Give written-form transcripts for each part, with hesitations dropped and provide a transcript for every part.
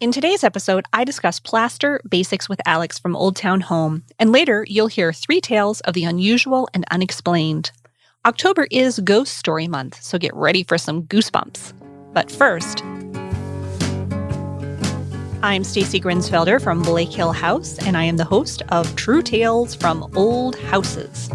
In today's episode, I discuss plaster basics with Alex from Old Town Home, and later you'll hear 3 tales of the unusual and unexplained. October is Ghost Story Month, so get ready for some goosebumps. But first, I'm Stacy Grinsfelder from Blake Hill House, and I am the host of True Tales from Old Houses.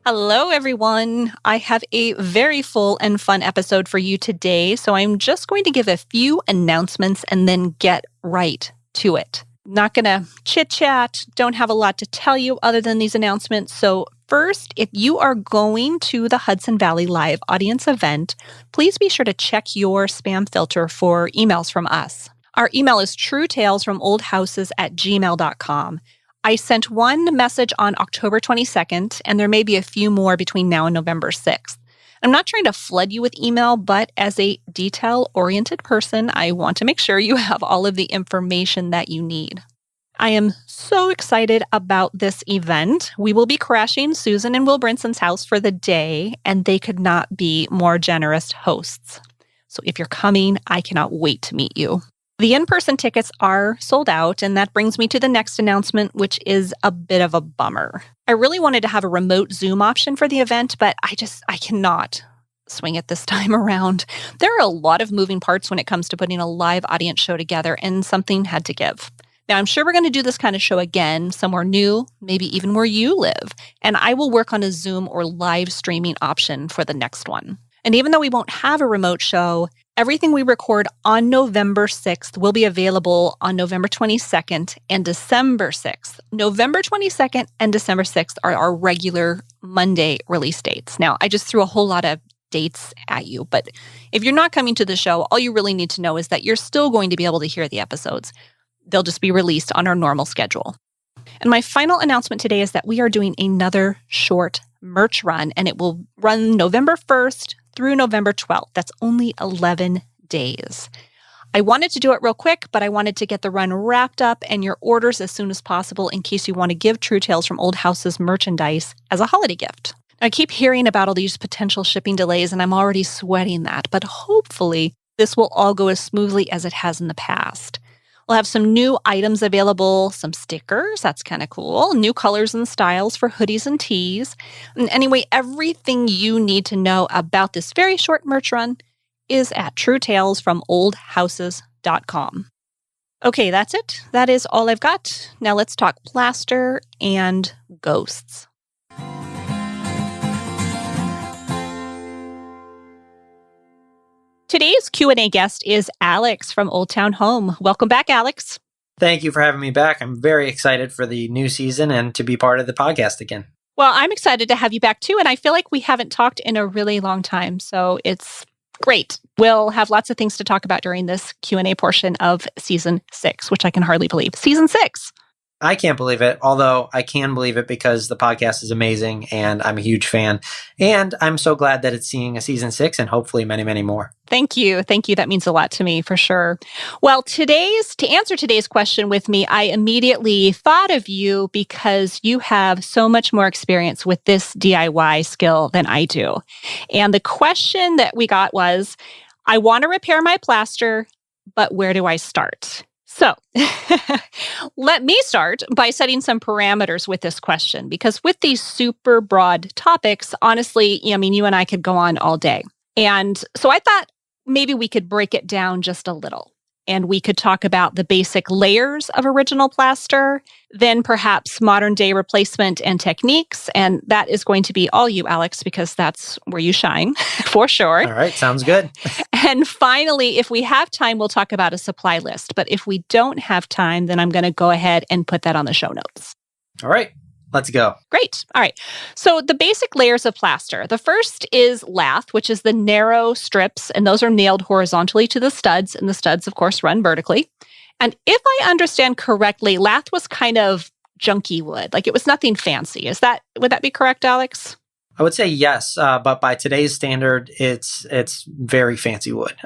Hello, everyone. I have a very full and fun episode for you today, so I'm just going to give a few announcements and then get right to it. Not going to chit-chat, don't have a lot to tell you other than these announcements. So first, if you are going to the Hudson Valley Live audience event, please be sure to check your spam filter for emails from us. Our email is truetalesfromoldhouses@gmail.com. I sent one message on October 22nd, and there may be a few more between now and November 6th. I'm not trying to flood you with email, but as a detail-oriented person, I want to make sure you have all of the information that you need. I am so excited about this event. We will be crashing Susan and Will Brinson's house for the day, and they could not be more generous hosts. So if you're coming, I cannot wait to meet you. The in-person tickets are sold out, and that brings me to the next announcement, which is a bit of a bummer. I really wanted to have a remote Zoom option for the event, but I cannot swing it this time around. There are a lot of moving parts when it comes to putting a live audience show together, and something had to give. Now, I'm sure we're going to do this kind of show again, somewhere new, maybe even where you live, and I will work on a Zoom or live streaming option for the next one. And even though we won't have a remote show, everything we record on November 6th will be available on November 22nd and December 6th. November 22nd and December 6th are our regular Monday release dates. Now, I just threw a whole lot of dates at you, but if you're not coming to the show, all you really need to know is that you're still going to be able to hear the episodes. They'll just be released on our normal schedule. And my final announcement today is that we are doing another short merch run, and it will run November 1st through November 12th. That's only 11 days. I wanted to do it real quick, but I wanted to get the run wrapped up and your orders as soon as possible in case you want to give True Tales from Old Houses merchandise as a holiday gift. I keep hearing about all these potential shipping delays, and I'm already sweating that, but hopefully this will all go as smoothly as it has in the past. We'll have some new items available, some stickers, that's kind of cool, new colors and styles for hoodies and tees. And anyway, everything you need to know about this very short merch run is at truetalesfromoldhouses.com. Okay, that's it. That is all I've got. Now let's talk plaster and ghosts. Today's Q&A guest is Alex from Old Town Home. Welcome back, Alex. Thank you for having me back. I'm very excited for the new season and to be part of the podcast again. Well, I'm excited to have you back too, and I feel like we haven't talked in a really long time, so it's great. We'll have lots of things to talk about during this Q&A portion of Season 6, which I can hardly believe. Season 6! I can't believe it, although I can believe it because the podcast is amazing and I'm a huge fan. And I'm so glad that it's seeing a Season 6 and hopefully many, many more. Thank you. Thank you. That means a lot to me for sure. Well, to answer today's question with me, I immediately thought of you because you have so much more experience with this DIY skill than I do. And the question that we got was, I want to repair my plaster, but where do I start? So let me start by setting some parameters with this question, because with these super broad topics, honestly, you and I could go on all day. And so I thought maybe we could break it down just a little. And we could talk about the basic layers of original plaster, then perhaps modern day replacement and techniques. And that is going to be all you, Alex, because that's where you shine, for sure. All right, sounds good. And finally, if we have time, we'll talk about a supply list. But if we don't have time, then I'm going to go ahead and put that on the show notes. All right. Let's go. Great. All right. So the basic layers of plaster. The first is lath, which is the narrow strips, and those are nailed horizontally to the studs, and the studs, of course, run vertically. And if I understand correctly, lath was kind of junky wood. Like it was nothing fancy. Would that be correct, Alex? I would say yes, but by today's standard, it's very fancy wood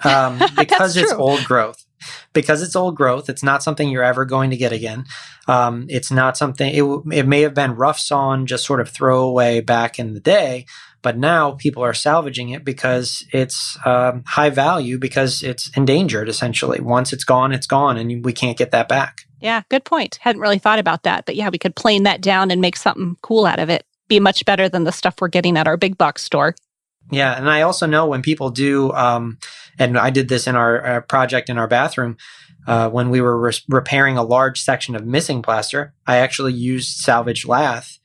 because it's old growth. Because it's old growth, it's not something you're ever going to get again. It's not something, it may have been rough sawn, just sort of throwaway back in the day, But now people are salvaging it because it's high value, because it's endangered, essentially. Once it's gone, and we can't get that back. Yeah, good point. Hadn't really thought about that. But yeah, we could plane that down and make something cool out of it. Be much better than the stuff we're getting at our big box store. Yeah, and I also know when people do, and I did this in our project in our bathroom, when we were repairing a large section of missing plaster, I actually used salvaged lath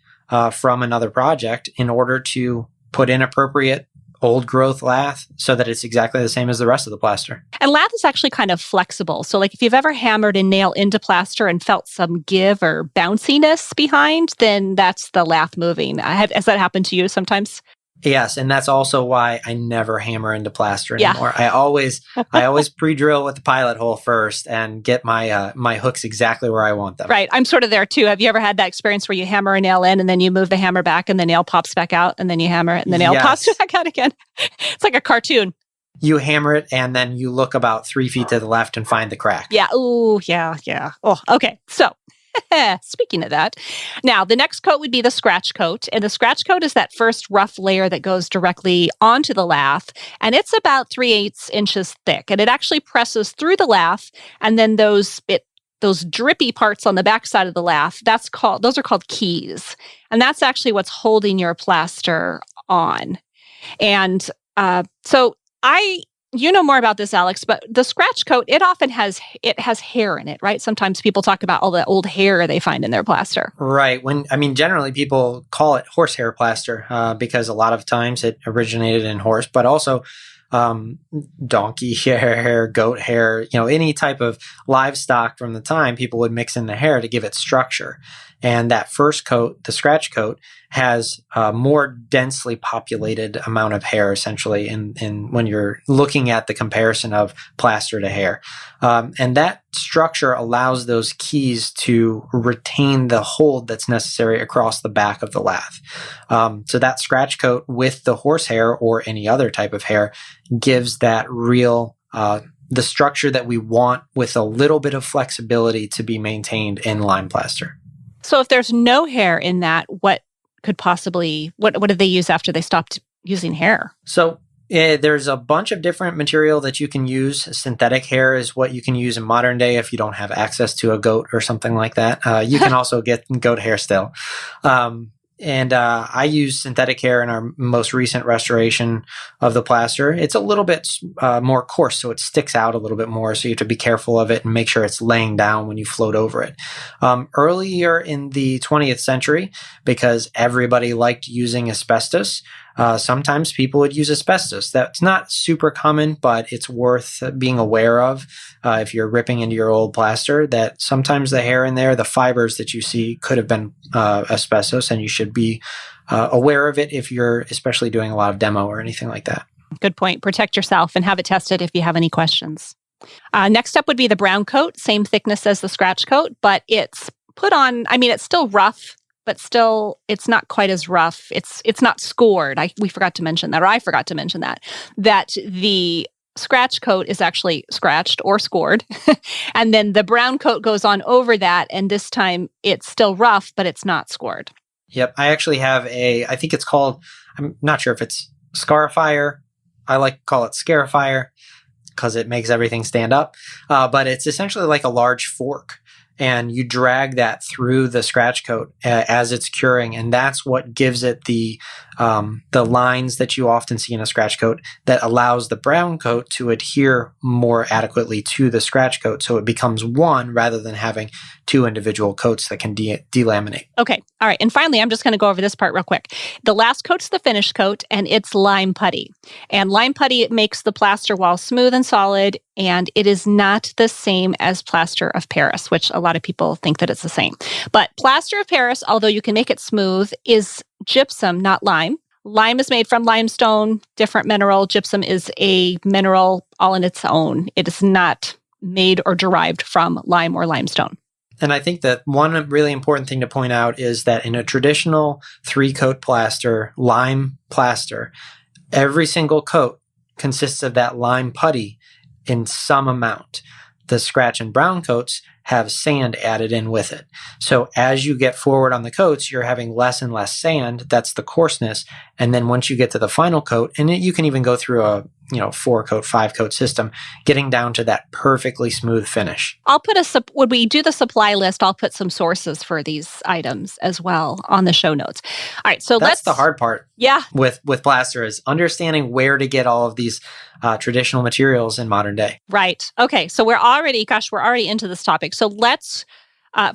from another project in order to put in appropriate old growth lath so that it's exactly the same as the rest of the plaster. And lath is actually kind of flexible. So like if you've ever hammered a nail into plaster and felt some give or bounciness behind, then that's the lath moving. Has that happened to you sometimes? Yes, and that's also why I never hammer into plaster anymore. Yeah. I always pre-drill with the pilot hole first and get my my hooks exactly where I want them. Right, I'm sort of there too. Have you ever had that experience where you hammer a nail in and then you move the hammer back and the nail pops back out, and then you hammer it and the nail pops back out again? It's like a cartoon. You hammer it and then you look about 3 feet to the left and find the crack. Yeah. Ooh, yeah. Oh, okay. So speaking of that, now the next coat would be the scratch coat. And the scratch coat is that first rough layer that goes directly onto the lath. And it's about 3/8 inches thick. And it actually presses through the lath. And then those drippy parts on the backside of the lath, those are called keys. And that's actually what's holding your plaster on. And you know more about this, Alex, but the scratch coat, it often has hair in it, right? Sometimes people talk about all the old hair they find in their plaster. Right. Generally people call it horsehair plaster because a lot of times it originated in horse, but also donkey hair, goat hair, any type of livestock from the time, people would mix in the hair to give it structure. And that first coat, the scratch coat, has a more densely populated amount of hair, essentially, in when you're looking at the comparison of plaster to hair. And that structure allows those keys to retain the hold that's necessary across the back of the lath. So that scratch coat with the horsehair or any other type of hair gives that real the structure that we want, with a little bit of flexibility to be maintained in lime plaster. So if there's no hair in that, what did they use after they stopped using hair? So there's a bunch of different material that you can use. Synthetic hair is what you can use in modern day if you don't have access to a goat or something like that. You can also get goat hair still. And I use synthetic hair in our most recent restoration of the plaster. It's a little bit more coarse, so it sticks out a little bit more. So you have to be careful of it and make sure it's laying down when you float over it. Earlier in the 20th century, because everybody liked using asbestos, sometimes people would use asbestos. That's not super common, but it's worth being aware of if you're ripping into your old plaster, that sometimes the hair in there, the fibers that you see, could have been asbestos, and you should be aware of it if you're especially doing a lot of demo or anything like that. Good point. Protect yourself and have it tested if you have any questions. Next up would be the brown coat, same thickness as the scratch coat, but it's put on, it's still rough, but still, it's not quite as rough. It's not scored. We forgot to mention that, or I forgot to mention that the scratch coat is actually scratched or scored. And then the brown coat goes on over that, and this time it's still rough, but it's not scored. Yep. I actually have I think it's called, I'm not sure if it's scarifier. I like to call it scarifier because it makes everything stand up. But it's essentially like a large fork. And you drag that through the scratch coat as it's curing, and that's what gives it the lines that you often see in a scratch coat that allows the brown coat to adhere more adequately to the scratch coat, so it becomes one rather than having two individual coats that can delaminate. Okay, all right. And finally, I'm just going to go over this part real quick. The last coat's the finish coat, and it's lime putty. And lime putty makes the plaster wall smooth and solid, and it is not the same as plaster of Paris, which a lot of people think that it's the same. But plaster of Paris, although you can make it smooth, is gypsum, not lime. Lime is made from limestone, different mineral. Gypsum is a mineral all in its own. It is not made or derived from lime or limestone. And I think that one really important thing to point out is that in a traditional 3-coat plaster, lime plaster, every single coat consists of that lime putty in some amount. The scratch and brown coats have sand added in with it. So as you get forward on the coats, you're having less and less sand. That's the coarseness. And then once you get to the final coat, and you can even go through a 4-coat, 5-coat system, getting down to that perfectly smooth finish. I'll put when we do the supply list, I'll put some sources for these items as well on the show notes. All right, so that's the hard part. Yeah. With plaster is understanding where to get all of these traditional materials in modern day. Right. Okay. So we're already into this topic. So let's,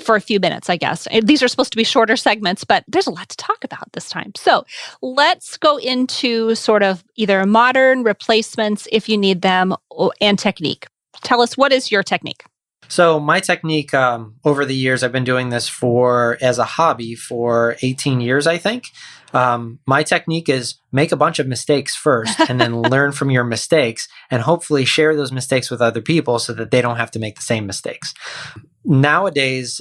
for a few minutes, I guess. These are supposed to be shorter segments, but there's a lot to talk about this time. So let's go into sort of either modern replacements if you need them and technique. Tell us, what is your technique? So my technique over the years, I've been doing this as a hobby for 18 years, I think. My technique is make a bunch of mistakes first and then learn from your mistakes and hopefully share those mistakes with other people so that they don't have to make the same mistakes. Nowadays,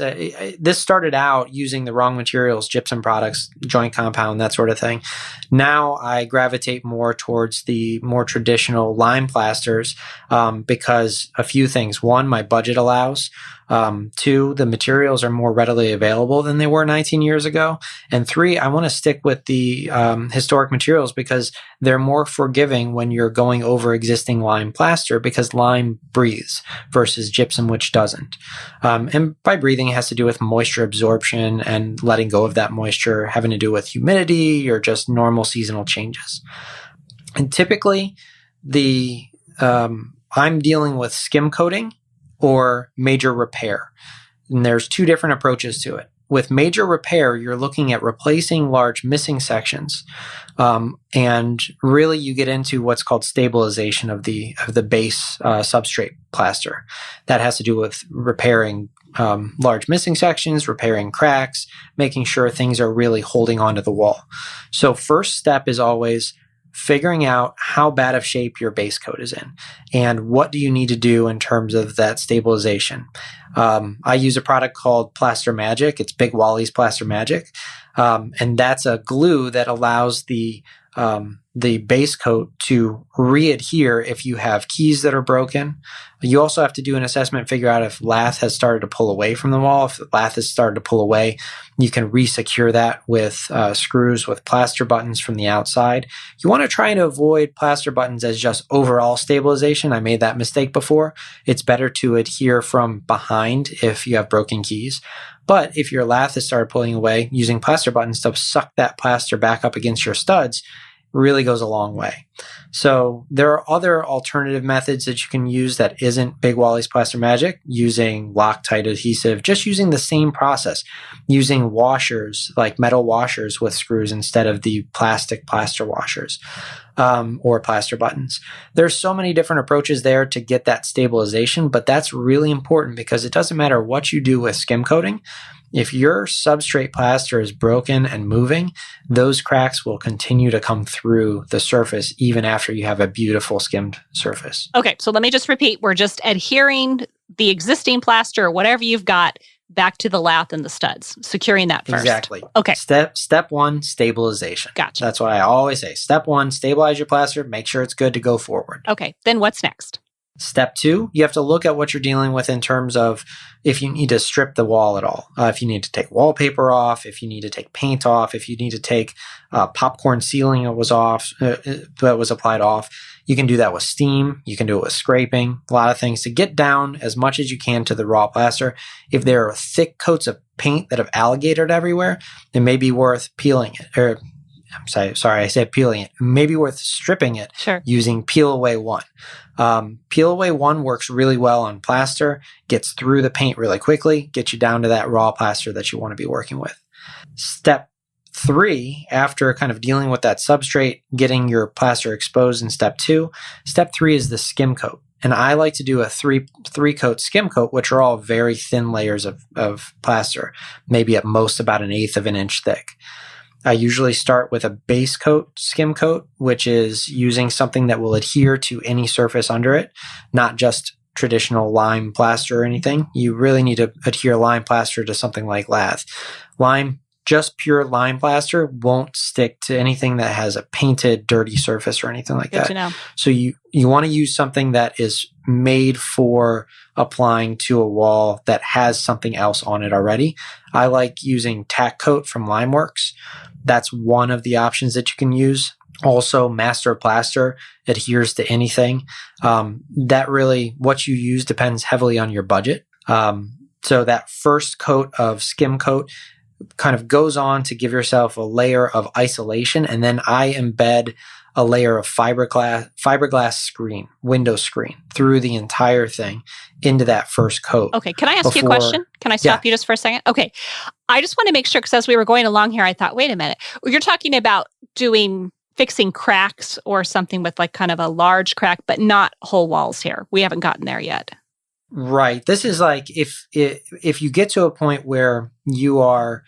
this started out using the wrong materials, gypsum products, joint compound, that sort of thing. Now I gravitate more towards the more traditional lime plasters because a few things. One, my budget allows. Two, the materials are more readily available than they were 19 years ago. And three, I want to stick with the historic materials because they're more forgiving when you're going over existing lime plaster because lime breathes versus gypsum, which doesn't. And by breathing, it has to do with moisture absorption and letting go of that moisture, having to do with humidity or just normal seasonal changes. And typically, I'm dealing with skim coating or major repair. And there's two different approaches to it. With major repair, you're looking at replacing large missing sections. And really you get into what's called stabilization of the base substrate plaster. That has to do with repairing large missing sections, repairing cracks, making sure things are really holding onto the wall. So first step is always figuring out how bad of shape your base coat is in and what do you need to do in terms of that stabilization. I use a product called Plaster Magic. It's Big Wally's Plaster Magic. And that's a glue that allows the base coat to re-adhere if you have keys that are broken. You also have to do an assessment, figure out if lath has started to pull away from the wall. If the lath has started to pull away, you can re-secure that with screws with plaster buttons from the outside. You want to try to avoid plaster buttons as just overall stabilization. I made that mistake before. It's better to adhere from behind if you have broken keys. But if your lath has started pulling away, using plaster buttons to suck that plaster back up against your studs really goes a long way. So there are other alternative methods that you can use that isn't Big Wally's Plaster Magic, using Loctite adhesive, just using the same process, using washers, like metal washers with screws instead of the plastic plaster washers or plaster buttons. There's so many different approaches there to get that stabilization, but that's really important because it doesn't matter what you do with skim coating. If your substrate plaster is broken and moving, those cracks will continue to come through the surface even after you have a beautiful skimmed surface. Okay, so let me just repeat. We're just adhering the existing plaster or whatever you've got back to the lath and the studs, securing that first. Exactly. Okay. Step one, stabilization. Gotcha. That's what I always say. Step one, stabilize your plaster, make sure it's good to go forward. Okay, then what's next? Step two, you have to look at what you're dealing with in terms of if you need to strip the wall at all, if you need to take wallpaper off, if you need to take paint off, if you need to take popcorn ceiling that was applied off. You can do that with steam. You can do it with scraping. A lot of things to get down as much as you can to the raw plaster. If there are thick coats of paint that have alligated everywhere, it may be worth peeling it. Or I'm sorry, I said peeling it. It may be worth stripping it using Peel Away 1. Peel Away 1 works really well on plaster, gets through the paint really quickly, gets you down to that raw plaster that you want to be working with. Step 3, after kind of dealing with that substrate, getting your plaster exposed in step 2, step 3 is the skim coat. And I like to do a three coat skim coat, which are all very thin layers of plaster, maybe at most about 1/8 of an inch thick. I usually start with a base coat, skim coat, which is using something that will adhere to any surface under it, not just traditional lime plaster or anything. You really need to adhere lime plaster to something like lath. Lime just pure lime plaster won't stick to anything that has a painted, dirty surface or anything like Good that. to know. So you want to use something that is made for applying to a wall that has something else on it already. I like using tack coat from Limeworks. That's one of the options that you can use. Also, master plaster adheres to anything. That really, what you use depends heavily on your budget. So that first coat of skim coat kind of goes on to give yourself a layer of isolation. And then I embed a layer of fiberglass screen, window screen through the entire thing into that first coat. Okay. Can I ask you a question? Can I stop you just for a second? Okay. I just want to make sure, because as we were going along here, I thought, wait a minute. You're talking about fixing cracks or something with like kind of a large crack, but not whole walls here. We haven't gotten there yet. Right. This is like if you get to a point where you are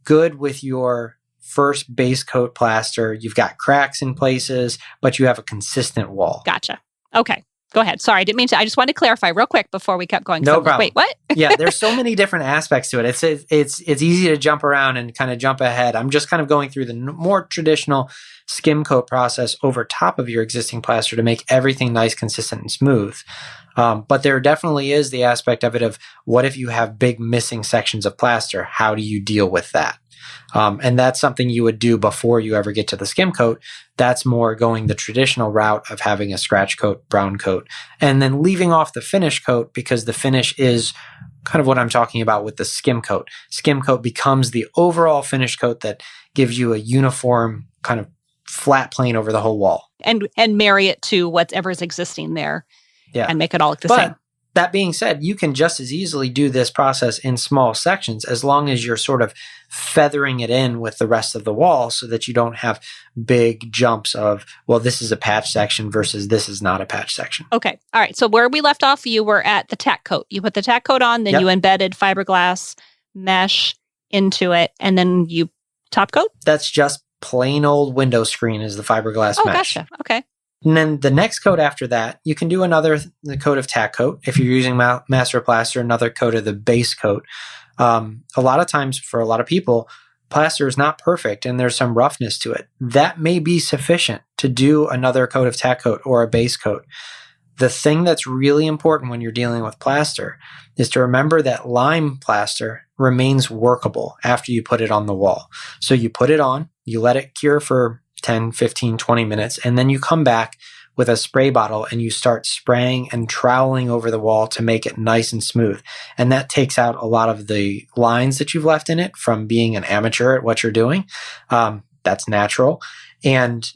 good with your first base coat plaster, you've got cracks in places, but you have a consistent wall. Gotcha. Okay. Go ahead. Sorry, I didn't mean to. I just wanted to clarify real quick before we kept going. No problem. Wait, what? Yeah, there's so many different aspects to it. It's easy to jump around and kind of jump ahead. I'm just kind of going through the more traditional skim coat process over top of your existing plaster to make everything nice, consistent, and smooth. But there definitely is the aspect of it of what if you have big missing sections of plaster? How do you deal with that? And that's something you would do before you ever get to the skim coat. That's more going the traditional route of having a scratch coat, brown coat, and then leaving off the finish coat, because the finish is kind of what I'm talking about with the skim coat. Skim coat becomes the overall finish coat that gives you a uniform kind of flat plane over the whole wall. And marry it to whatever's existing there. Yeah. And make it all look the same. That being said, you can just as easily do this process in small sections as long as you're sort of feathering it in with the rest of the wall so that you don't have big jumps of, well, this is a patch section versus this is not a patch section. Okay. All right. So where we left off, you were at the tack coat. You put the tack coat on, then you embedded fiberglass mesh into it, and then you top coat? That's just plain old window screen is the fiberglass mesh. Gotcha. Okay. And then the next coat after that, you can do the coat of tack coat. If you're using master plaster, another coat of the base coat. A lot of times for a lot of people, plaster is not perfect and there's some roughness to it. That may be sufficient to do another coat of tack coat or a base coat. The thing that's really important when you're dealing with plaster is to remember that lime plaster remains workable after you put it on the wall. So you put it on, you let it cure for 10, 15, 20 minutes, and then you come back with a spray bottle and you start spraying and troweling over the wall to make it nice and smooth. And that takes out a lot of the lines that you've left in it from being an amateur at what you're doing. That's natural. And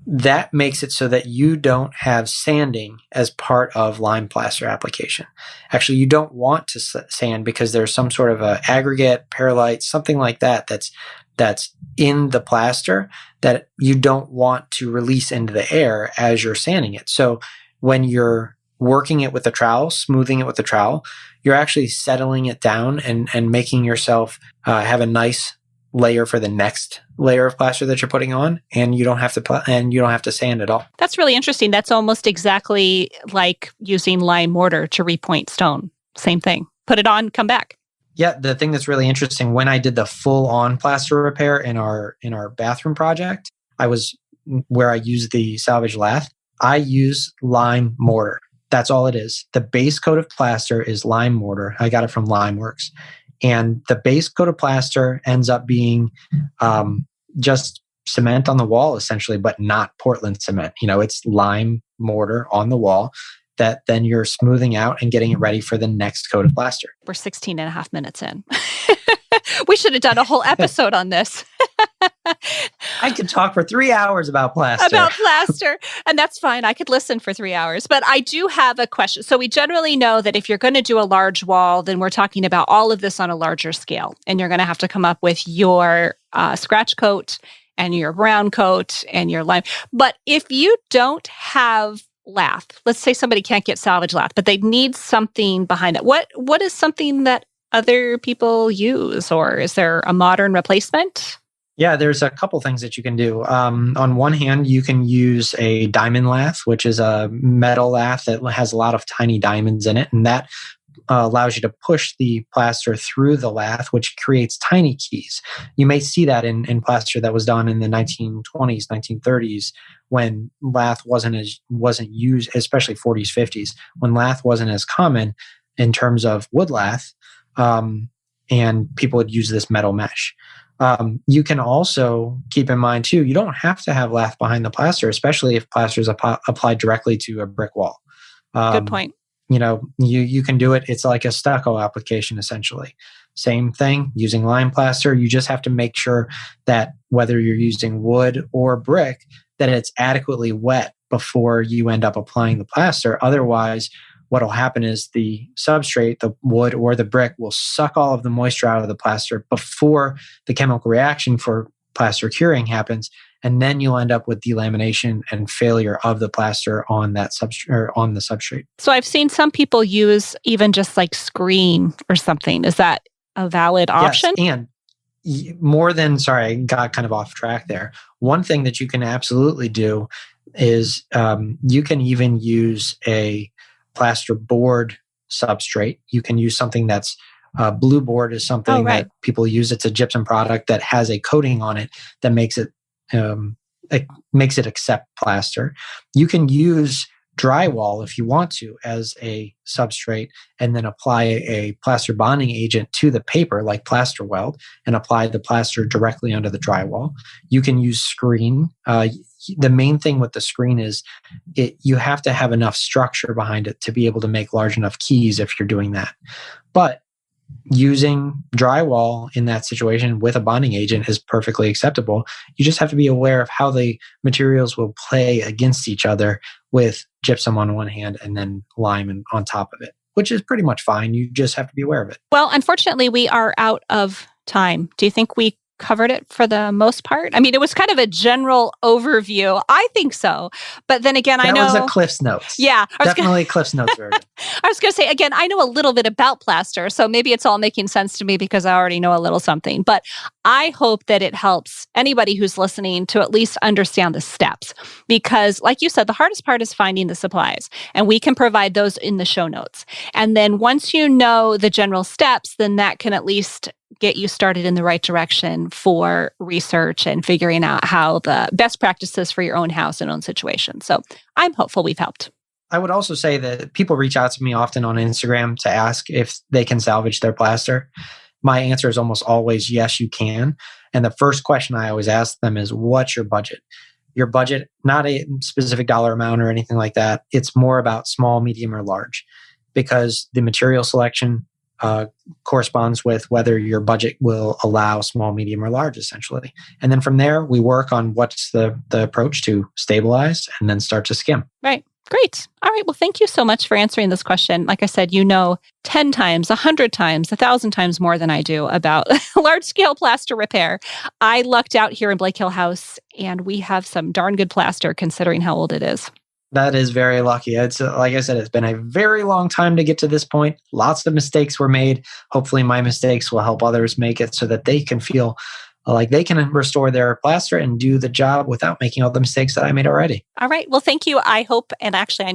that makes it so that you don't have sanding as part of lime plaster application. Actually, you don't want to sand because there's some sort of a aggregate, perlite, something like that that's in the plaster that you don't want to release into the air as you're sanding it. So when you're working it with a trowel, smoothing it with a trowel, you're actually settling it down and making yourself have a nice layer for the next layer of plaster that you're putting on, and you don't have to sand at all. That's really interesting. That's almost exactly like using lime mortar to repoint stone. Same thing. Put it on, come back. Yeah, the thing that's really interesting, when I did the full-on plaster repair in our bathroom project, where I used the salvage lath, I use lime mortar. That's all it is. The base coat of plaster is lime mortar. I got it from Limeworks. And the base coat of plaster ends up being just cement on the wall, essentially, but not Portland cement. It's lime mortar on the wall that then you're smoothing out and getting it ready for the next coat of plaster. We're 16 and a half minutes in. We should have done a whole episode on this. I could talk for 3 hours about plaster. And that's fine. I could listen for 3 hours. But I do have a question. So we generally know that if you're going to do a large wall, then we're talking about all of this on a larger scale. And you're going to have to come up with your scratch coat and your brown coat and your lime. But if you don't have lath, let's say somebody can't get salvage lath, but they need something behind it. What is something that other people use, or is there a modern replacement? Yeah, there's a couple things that you can do. On one hand, you can use a diamond lath, which is a metal lath that has a lot of tiny diamonds in it, and that allows you to push the plaster through the lath, which creates tiny keys. You may see that in plaster that was done in the 1920s, 1930s, when lath wasn't used, especially 40s, 50s, when lath wasn't as common in terms of wood lath, and people would use this metal mesh. You can also keep in mind too, you don't have to have lath behind the plaster, especially if plaster is applied directly to a brick wall. Good point. You can do it. It's like a stucco application, essentially. Same thing using lime plaster. You just have to make sure that whether you're using wood or brick, that it's adequately wet before you end up applying the plaster. Otherwise, what will happen is the substrate, the wood or the brick, will suck all of the moisture out of the plaster before the chemical reaction for plaster curing happens. And then you'll end up with delamination and failure of the plaster on that on the substrate. So I've seen some people use even just like screen or something. Is that a valid option? Yes, and sorry, I got kind of off track there. One thing that you can absolutely do is you can even use a plaster board substrate. You can use something that's blue board is something that people use. It's a gypsum product that has a coating on it that makes it accept plaster. You can use drywall if you want to as a substrate, and then apply a plaster bonding agent to the paper like plaster weld and apply the plaster directly under the drywall. You can use screen. The main thing with the screen is you have to have enough structure behind it to be able to make large enough keys if you're doing that. But using drywall in that situation with a bonding agent is perfectly acceptable. You just have to be aware of how the materials will play against each other with gypsum on one hand and then lime on top of it, which is pretty much fine. You just have to be aware of it. Well, unfortunately, we are out of time. Do you think we covered it for the most part? I mean, it was kind of a general overview. I think so. But then again, I know... That was a Cliff's Notes. Yeah. Definitely Cliff's Notes version. I was going to say, again, I know a little bit about plaster, so maybe it's all making sense to me because I already know a little something. But I hope that it helps anybody who's listening to at least understand the steps. Because like you said, the hardest part is finding the supplies. And we can provide those in the show notes. And then once you know the general steps, then that can at least get you started in the right direction for research and figuring out how the best practices for your own house and own situation. So I'm hopeful we've helped. I would also say that people reach out to me often on Instagram to ask if they can salvage their plaster. My answer is almost always yes, you can. And the first question I always ask them is, what's your budget? Your budget, not a specific dollar amount or anything like that. It's more about small, medium, or large, because the material selection corresponds with whether your budget will allow small, medium, or large, essentially. And then from there, we work on what's the approach to stabilize and then start to skim. Right. Great. All right. Well, thank you so much for answering this question. Like I said, 10 times, 100 times, 1,000 times more than I do about large-scale plaster repair. I lucked out here in Blake Hill House, and we have some darn good plaster considering how old it is. That is very lucky. It's like I said, it's been a very long time to get to this point. Lots of mistakes were made. Hopefully my mistakes will help others make it so that they can feel like they can restore their plaster and do the job without making all the mistakes that I made already. All right. Well, thank you. I hope, and actually I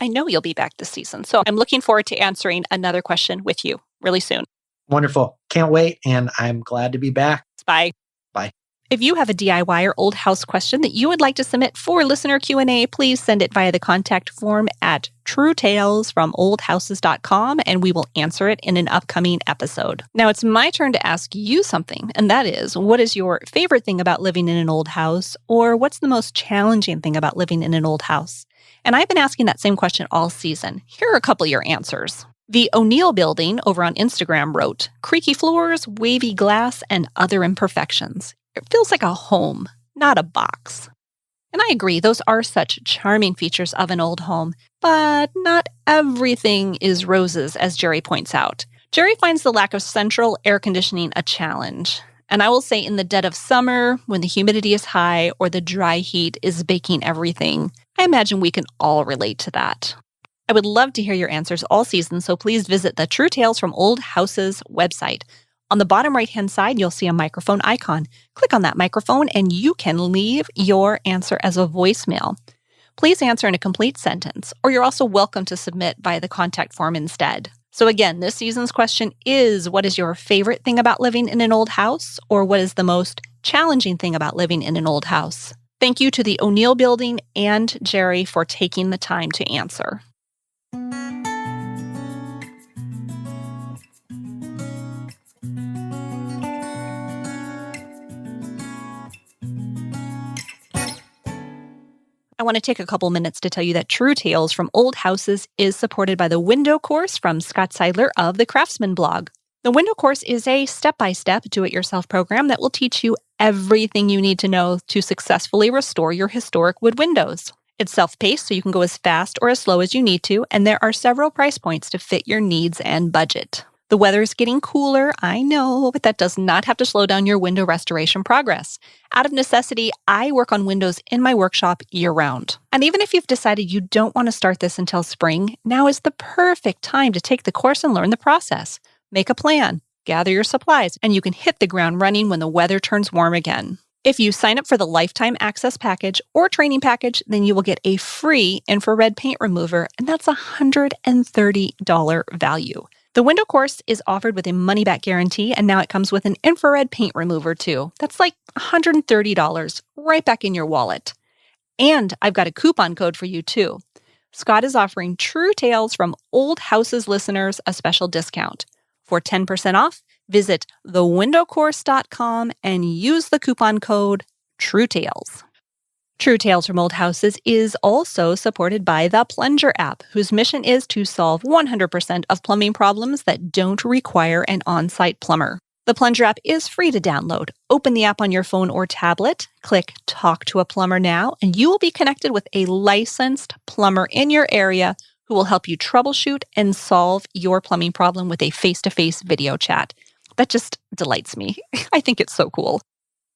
know you'll be back this season. So I'm looking forward to answering another question with you really soon. Wonderful. Can't wait. And I'm glad to be back. Bye. Bye. If you have a DIY or old house question that you would like to submit for listener Q&A, please send it via the contact form at truetalesfromoldhouses.com, and we will answer it in an upcoming episode. Now it's my turn to ask you something, and that is, what is your favorite thing about living in an old house, or what's the most challenging thing about living in an old house? And I've been asking that same question all season. Here are a couple of your answers. The O'Neill Building over on Instagram wrote, creaky floors, wavy glass, and other imperfections. It feels like a home, not a box. And I agree, those are such charming features of an old home, but not everything is roses, as Jerry points out. Jerry finds the lack of central air conditioning a challenge. And I will say in the dead of summer, when the humidity is high or the dry heat is baking everything, I imagine we can all relate to that. I would love to hear your answers all season, so please visit the True Tales from Old Houses website. On the bottom right-hand side, you'll see a microphone icon. Click on that microphone and you can leave your answer as a voicemail. Please answer in a complete sentence, or you're also welcome to submit via the contact form instead. So again, this season's question is, what is your favorite thing about living in an old house? Or what is the most challenging thing about living in an old house? Thank you to the O'Neill Building and Jerry for taking the time to answer. I want to take a couple minutes to tell you that True Tales from Old Houses is supported by the Window Course from Scott Seidler of the Craftsman blog. The Window Course is a step-by-step do-it-yourself program that will teach you everything you need to know to successfully restore your historic wood windows. It's self-paced, so you can go as fast or as slow as you need to, and there are several price points to fit your needs and budget. The weather's getting cooler, I know, but that does not have to slow down your window restoration progress. Out of necessity, I work on windows in my workshop year-round. And even if you've decided you don't want to start this until spring, now is the perfect time to take the course and learn the process. Make a plan, gather your supplies, and you can hit the ground running when the weather turns warm again. If you sign up for the Lifetime Access Package or Training Package, then you will get a free infrared paint remover, and that's a $130 value. The window course is offered with a money-back guarantee, and now it comes with an infrared paint remover, too. That's like $130 right back in your wallet. And I've got a coupon code for you, too. Scott is offering True Tales from Old Houses listeners a special discount. For 10% off, visit thewindowcourse.com and use the coupon code TrueTales. True Tales from Old Houses is also supported by the Plunger app, whose mission is to solve 100% of plumbing problems that don't require an on-site plumber. The Plunger app is free to download. Open the app on your phone or tablet, click Talk to a Plumber Now, and you will be connected with a licensed plumber in your area who will help you troubleshoot and solve your plumbing problem with a face-to-face video chat. That just delights me. I think it's so cool.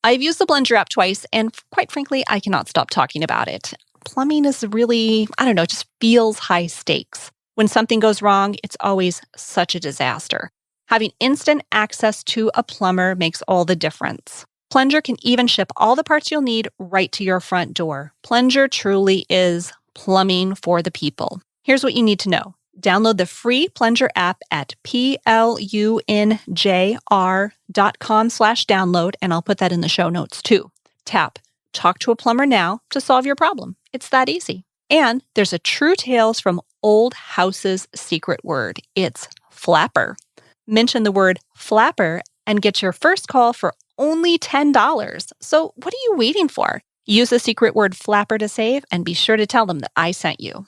I've used the Plunger app twice, and quite frankly, I cannot stop talking about it. Plumbing is really, it just feels high stakes. When something goes wrong, it's always such a disaster. Having instant access to a plumber makes all the difference. Plunger can even ship all the parts you'll need right to your front door. Plunger truly is plumbing for the people. Here's what you need to know. Download the free Plunger app at plunjr.com/download, and I'll put that in the show notes too. Tap Talk to a Plumber Now to solve your problem. It's that easy. And there's a True Tales from Old Houses secret word. It's flapper. Mention the word flapper and get your first call for only $10. So what are you waiting for? Use the secret word flapper to save, and be sure to tell them that I sent you.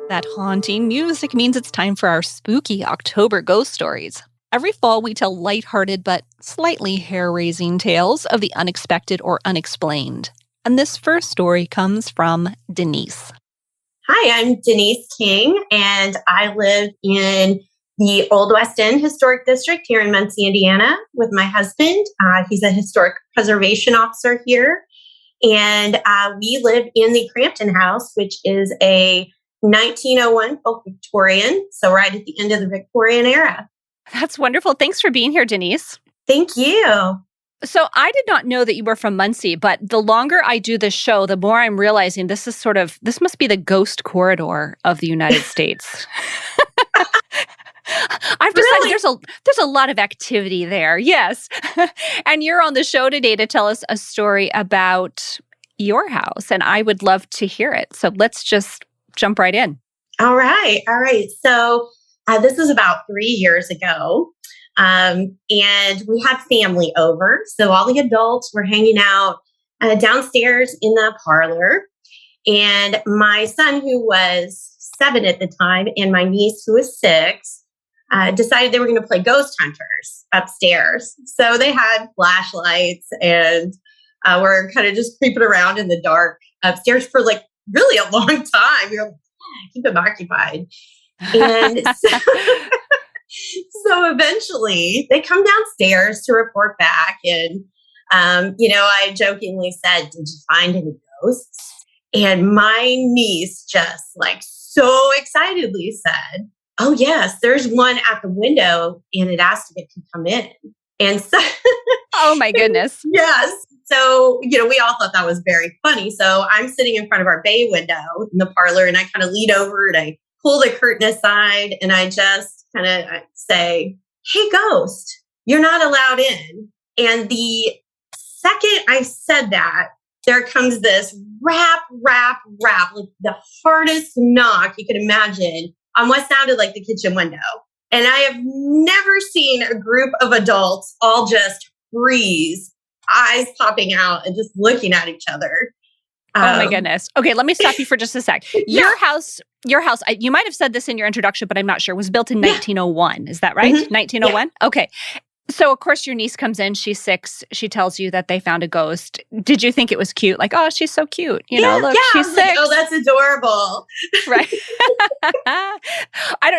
That haunting music means it's time for our spooky October ghost stories. Every fall, we tell lighthearted but slightly hair-raising tales of the unexpected or unexplained. And this first story comes from Denise. Hi, I'm Denise King, and I live in the Old West End Historic District here in Muncie, Indiana, with my husband. He's a historic preservation officer here. And we live in the Crampton House, which is a 1901 folk Victorian, so right at the end of the Victorian era. That's wonderful. Thanks for being here, Denise. Thank you. So I did not know that you were from Muncie, but the longer I do this show, the more I'm realizing this must be the ghost corridor of the United States. I've decided Really? there's a lot of activity there. Yes. And you're on the show today to tell us a story about your house, and I would love to hear it. So let's just jump right in. All right. So this was about 3 years ago. And we had family over. So all the adults were hanging out downstairs in the parlor. And my son, who was 7 at the time, and my niece, who was 6, decided they were going to play ghost hunters upstairs. So they had flashlights and were kind of just creeping around in the dark upstairs for like really a long time. You're like, yeah, keep them occupied. And so eventually they come downstairs to report back. And, I jokingly said, did you find any ghosts? And my niece just like so excitedly said, oh, yes, there's one at the window, and it asked if it could come in. And so, Oh, my goodness. yes. So, we all thought that was very funny. So I'm sitting in front of our bay window in the parlor, and I kind of lean over and I pull the curtain aside and I just kind of say, "Hey, ghost, you're not allowed in." And the second I said that, there comes this rap, like the hardest knock you could imagine on what sounded like the kitchen window. And I have never seen a group of adults all just freeze, eyes popping out and just looking at each other. Oh my goodness. Okay, let me stop you for just a sec. Yeah. Your house, you might have said this in your introduction, but I'm not sure, was built in 1901. Is that right? 1901? Yeah. Okay. So, of course, your niece comes in. She's 6. She tells you that they found a ghost. Did you think it was cute? Like, oh, she's so cute. Look, she's 6. Like, oh, that's adorable. Right.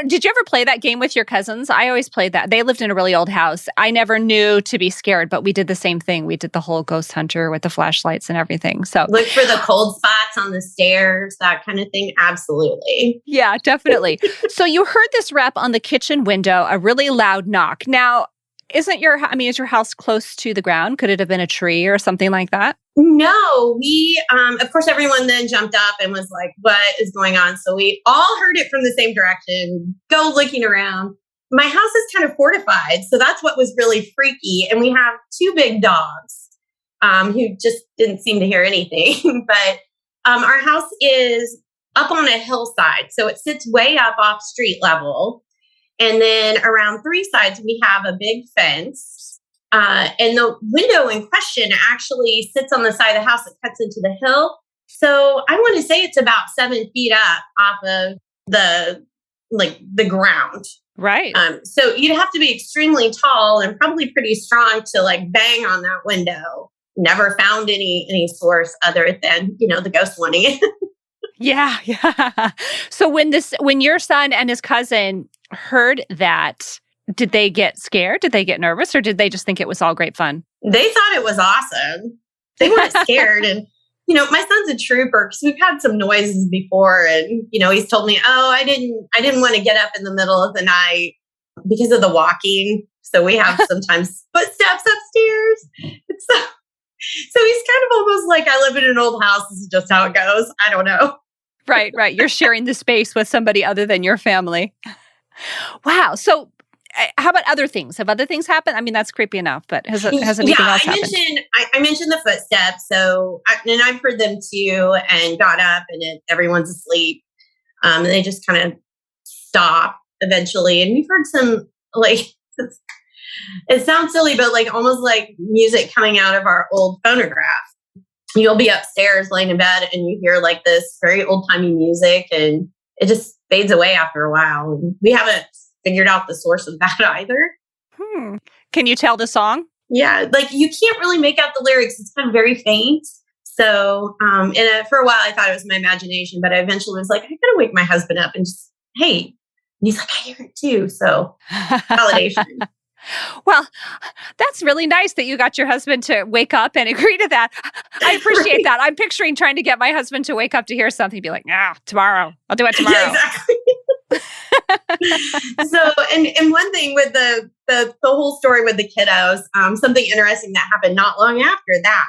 Did you ever play that game with your cousins? I always played that. They lived in a really old house. I never knew to be scared, but we did the same thing. We did the whole ghost hunter with the flashlights and everything. So look for the cold spots on the stairs, that kind of thing. Absolutely. Yeah, definitely. So you heard this rap on the kitchen window, a really loud knock. Now, is your house close to the ground? Could it have been a tree or something like that? No, we, of course, everyone then jumped up and was like, what is going on? So we all heard it from the same direction, go looking around. My house is kind of fortified. So that's what was really freaky. And we have 2 big dogs who just didn't seem to hear anything. But our house is up on a hillside. So it sits way up off street level. And then around 3 sides, we have a big fence. And the window in question actually sits on the side of the house that cuts into the hill. So I want to say it's about 7 feet up off of the ground. Right. So you'd have to be extremely tall and probably pretty strong to bang on that window. Never found any source other than, the ghost wanting it. Yeah. So when your son and his cousin heard that, did they get scared? Did they get nervous? Or did they just think it was all great fun? They thought it was awesome. They weren't scared. And, my son's a trooper because we've had some noises before. And, he's told me, oh, I didn't want to get up in the middle of the night because of the walking. So we have sometimes footsteps upstairs. So he's kind of almost like, I live in an old house. This is just how it goes. I don't know. Right. You're sharing the space with somebody other than your family. Wow. So how about other things? Have other things happened? I mean, that's creepy enough, but has anything else happened? I mentioned the footsteps. So, and I've heard them too, and got up and everyone's asleep. And they just kind of stop eventually. And we've heard some, it sounds silly, but almost like music coming out of our old phonograph. You'll be upstairs laying in bed and you hear this very old timey music, and it just fades away after a while. And we haven't figured out the source of that either. Can you tell the song? Yeah, you can't really make out the lyrics. It's kind of very faint. So, for a while I thought it was my imagination, but I eventually was like, I gotta wake my husband up and just, hey. And he's like, I hear it too. So, validation. Well, that's really nice that you got your husband to wake up and agree to that. I appreciate that. I'm picturing trying to get my husband to wake up to hear something, be like, tomorrow. I'll do it tomorrow. Yeah, exactly. So, and one thing with the whole story with the kiddos, something interesting that happened not long after that.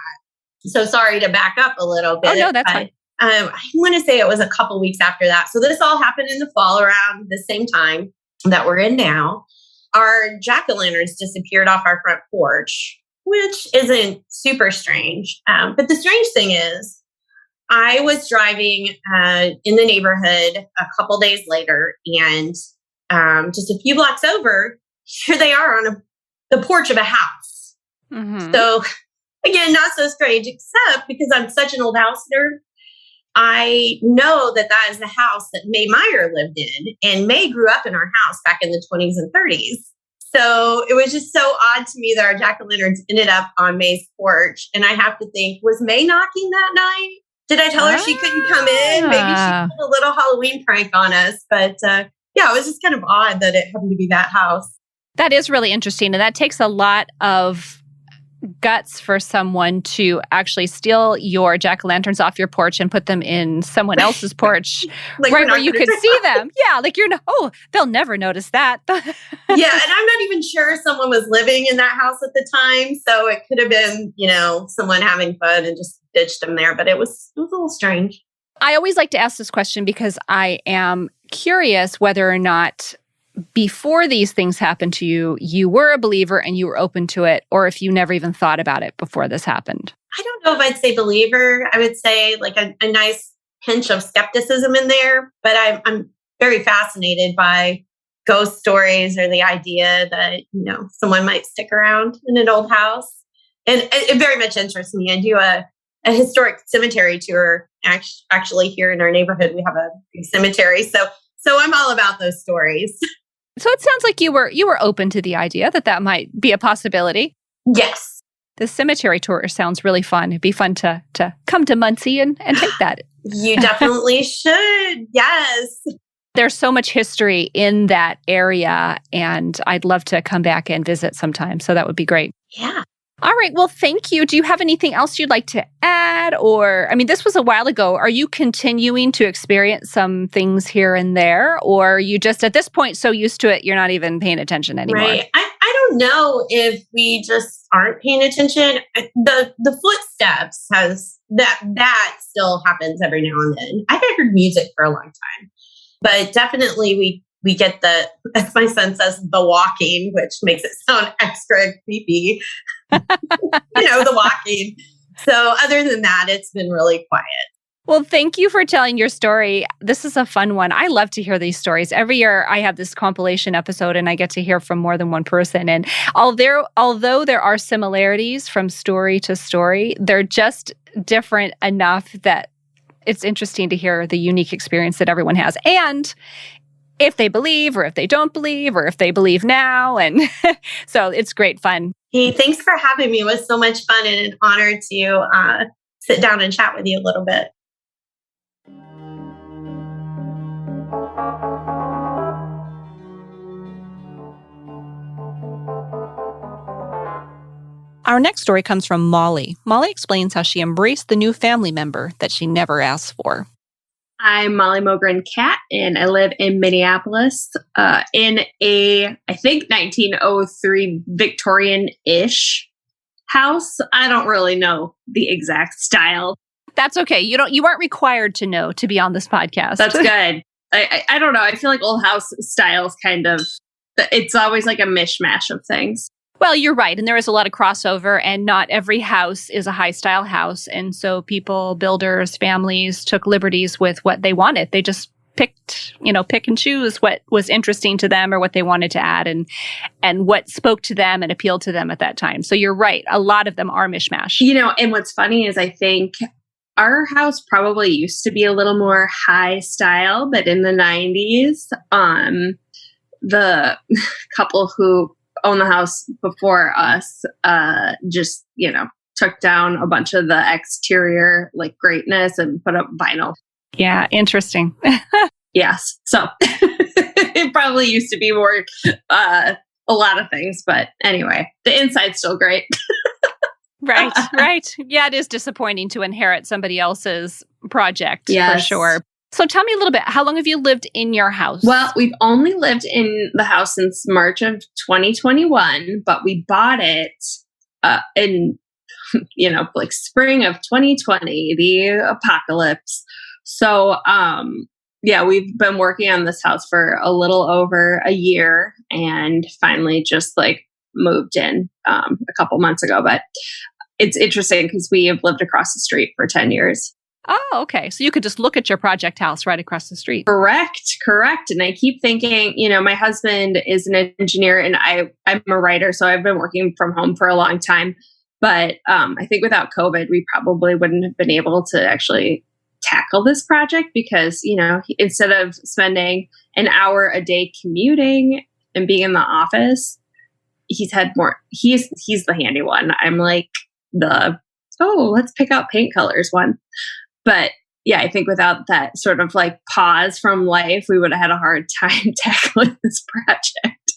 So sorry to back up a little bit. Oh, no, that's fine. I want to say it was a couple weeks after that. So this all happened in the fall around the same time that we're in now. Our jack-o'-lanterns disappeared off our front porch, which isn't super strange. But the strange thing is, I was driving in the neighborhood a couple days later, and just a few blocks over, here they are on the porch of a house. Mm-hmm. So again, not so strange, except because I'm such an old house nerd. I know that is the house that May Meyer lived in, and May grew up in our house back in the 20s and 30s. So it was just so odd to me that our jack-o'-lanterns ended up on May's porch. And I have to think, was May knocking that night? Did I tell her she couldn't come in? Maybe she pulled a little Halloween prank on us. But yeah, it was just kind of odd that it happened to be that house. That is really interesting. And that takes a lot of guts for someone to actually steal your jack-o'-lanterns off your porch and put them in someone else's porch, Like, right where you could see them. Yeah, like they'll never notice that. Yeah, and I'm not even sure someone was living in that house at the time, so it could have been, someone having fun and just ditched them there. But it was a little strange. I always like to ask this question because I am curious whether or not before these things happened to you, you were a believer and you were open to it, or if you never even thought about it before this happened. I don't know if I'd say believer. I would say like a nice pinch of skepticism in there, but I'm very fascinated by ghost stories or the idea that, someone might stick around in an old house. And it very much interests me. I do a historic cemetery tour. Actually, here in our neighborhood, we have a big cemetery. So I'm all about those stories. So it sounds like you were open to the idea that might be a possibility. Yes. The cemetery tour sounds really fun. It'd be fun to come to Muncie and take that. You definitely should. Yes. There's so much history in that area, and I'd love to come back and visit sometime. So that would be great. Yeah. All right. Well, thank you. Do you have anything else you'd like to add? Or, this was a while ago. Are you continuing to experience some things here and there? Or are you just at this point so used to it, you're not even paying attention anymore? Right. I don't know if we just aren't paying attention. The footsteps that still happens every now and then. I haven't heard music for a long time. But definitely we get as my son says, the walking, which makes it sound extra creepy. The walking. So other than that, it's been really quiet. Well, thank you for telling your story. This is a fun one. I love to hear these stories. Every year I have this compilation episode and I get to hear from more than one person. And although there are similarities from story to story, they're just different enough that it's interesting to hear the unique experience that everyone has. And if they believe or if they don't believe or if they believe now. And so it's great fun. Hey, thanks for having me. It was so much fun and an honor to sit down and chat with you a little bit. Our next story comes from Molly. Molly explains how she embraced the new family member that she never asked for. I'm Molly Mogren Cat, and I live in Minneapolis in I think 1903 Victorian-ish house. I don't really know the exact style. That's okay. You aren't required to know to be on this podcast. That's good. I don't know. I feel like old house styles it's always like a mishmash of things. Well, you're right. And there is a lot of crossover, and not every house is a high-style house. And so builders, families took liberties with what they wanted. They just pick and choose what was interesting to them or what they wanted to add and what spoke to them and appealed to them at that time. So you're right. A lot of them are mishmash. And what's funny is I think our house probably used to be a little more high style, but in the 90s, the couple who owned the house before us just took down a bunch of the exterior like greatness and put up vinyl. Yeah, interesting. Yes, so it probably used to be more a lot of things, but anyway, the inside's still great. Right. Yeah, it is disappointing to inherit somebody else's project. Yes. For sure. So tell me a little bit, how long have you lived in your house? Well, we've only lived in the house since March of 2021, but we bought it in, like spring of 2020, the apocalypse. So, we've been working on this house for a little over a year and finally just like moved in a couple months ago. But it's interesting because we have lived across the street for 10 years. Oh, okay. So you could just look at your project house right across the street. Correct. And I keep thinking, my husband is an engineer and I'm a writer, so I've been working from home for a long time. But I think without COVID, we probably wouldn't have been able to actually tackle this project because, instead of spending an hour a day commuting and being in the office, he's the handy one. I'm like let's pick out paint colors one. But yeah, I think without that sort of like pause from life, we would have had a hard time tackling this project.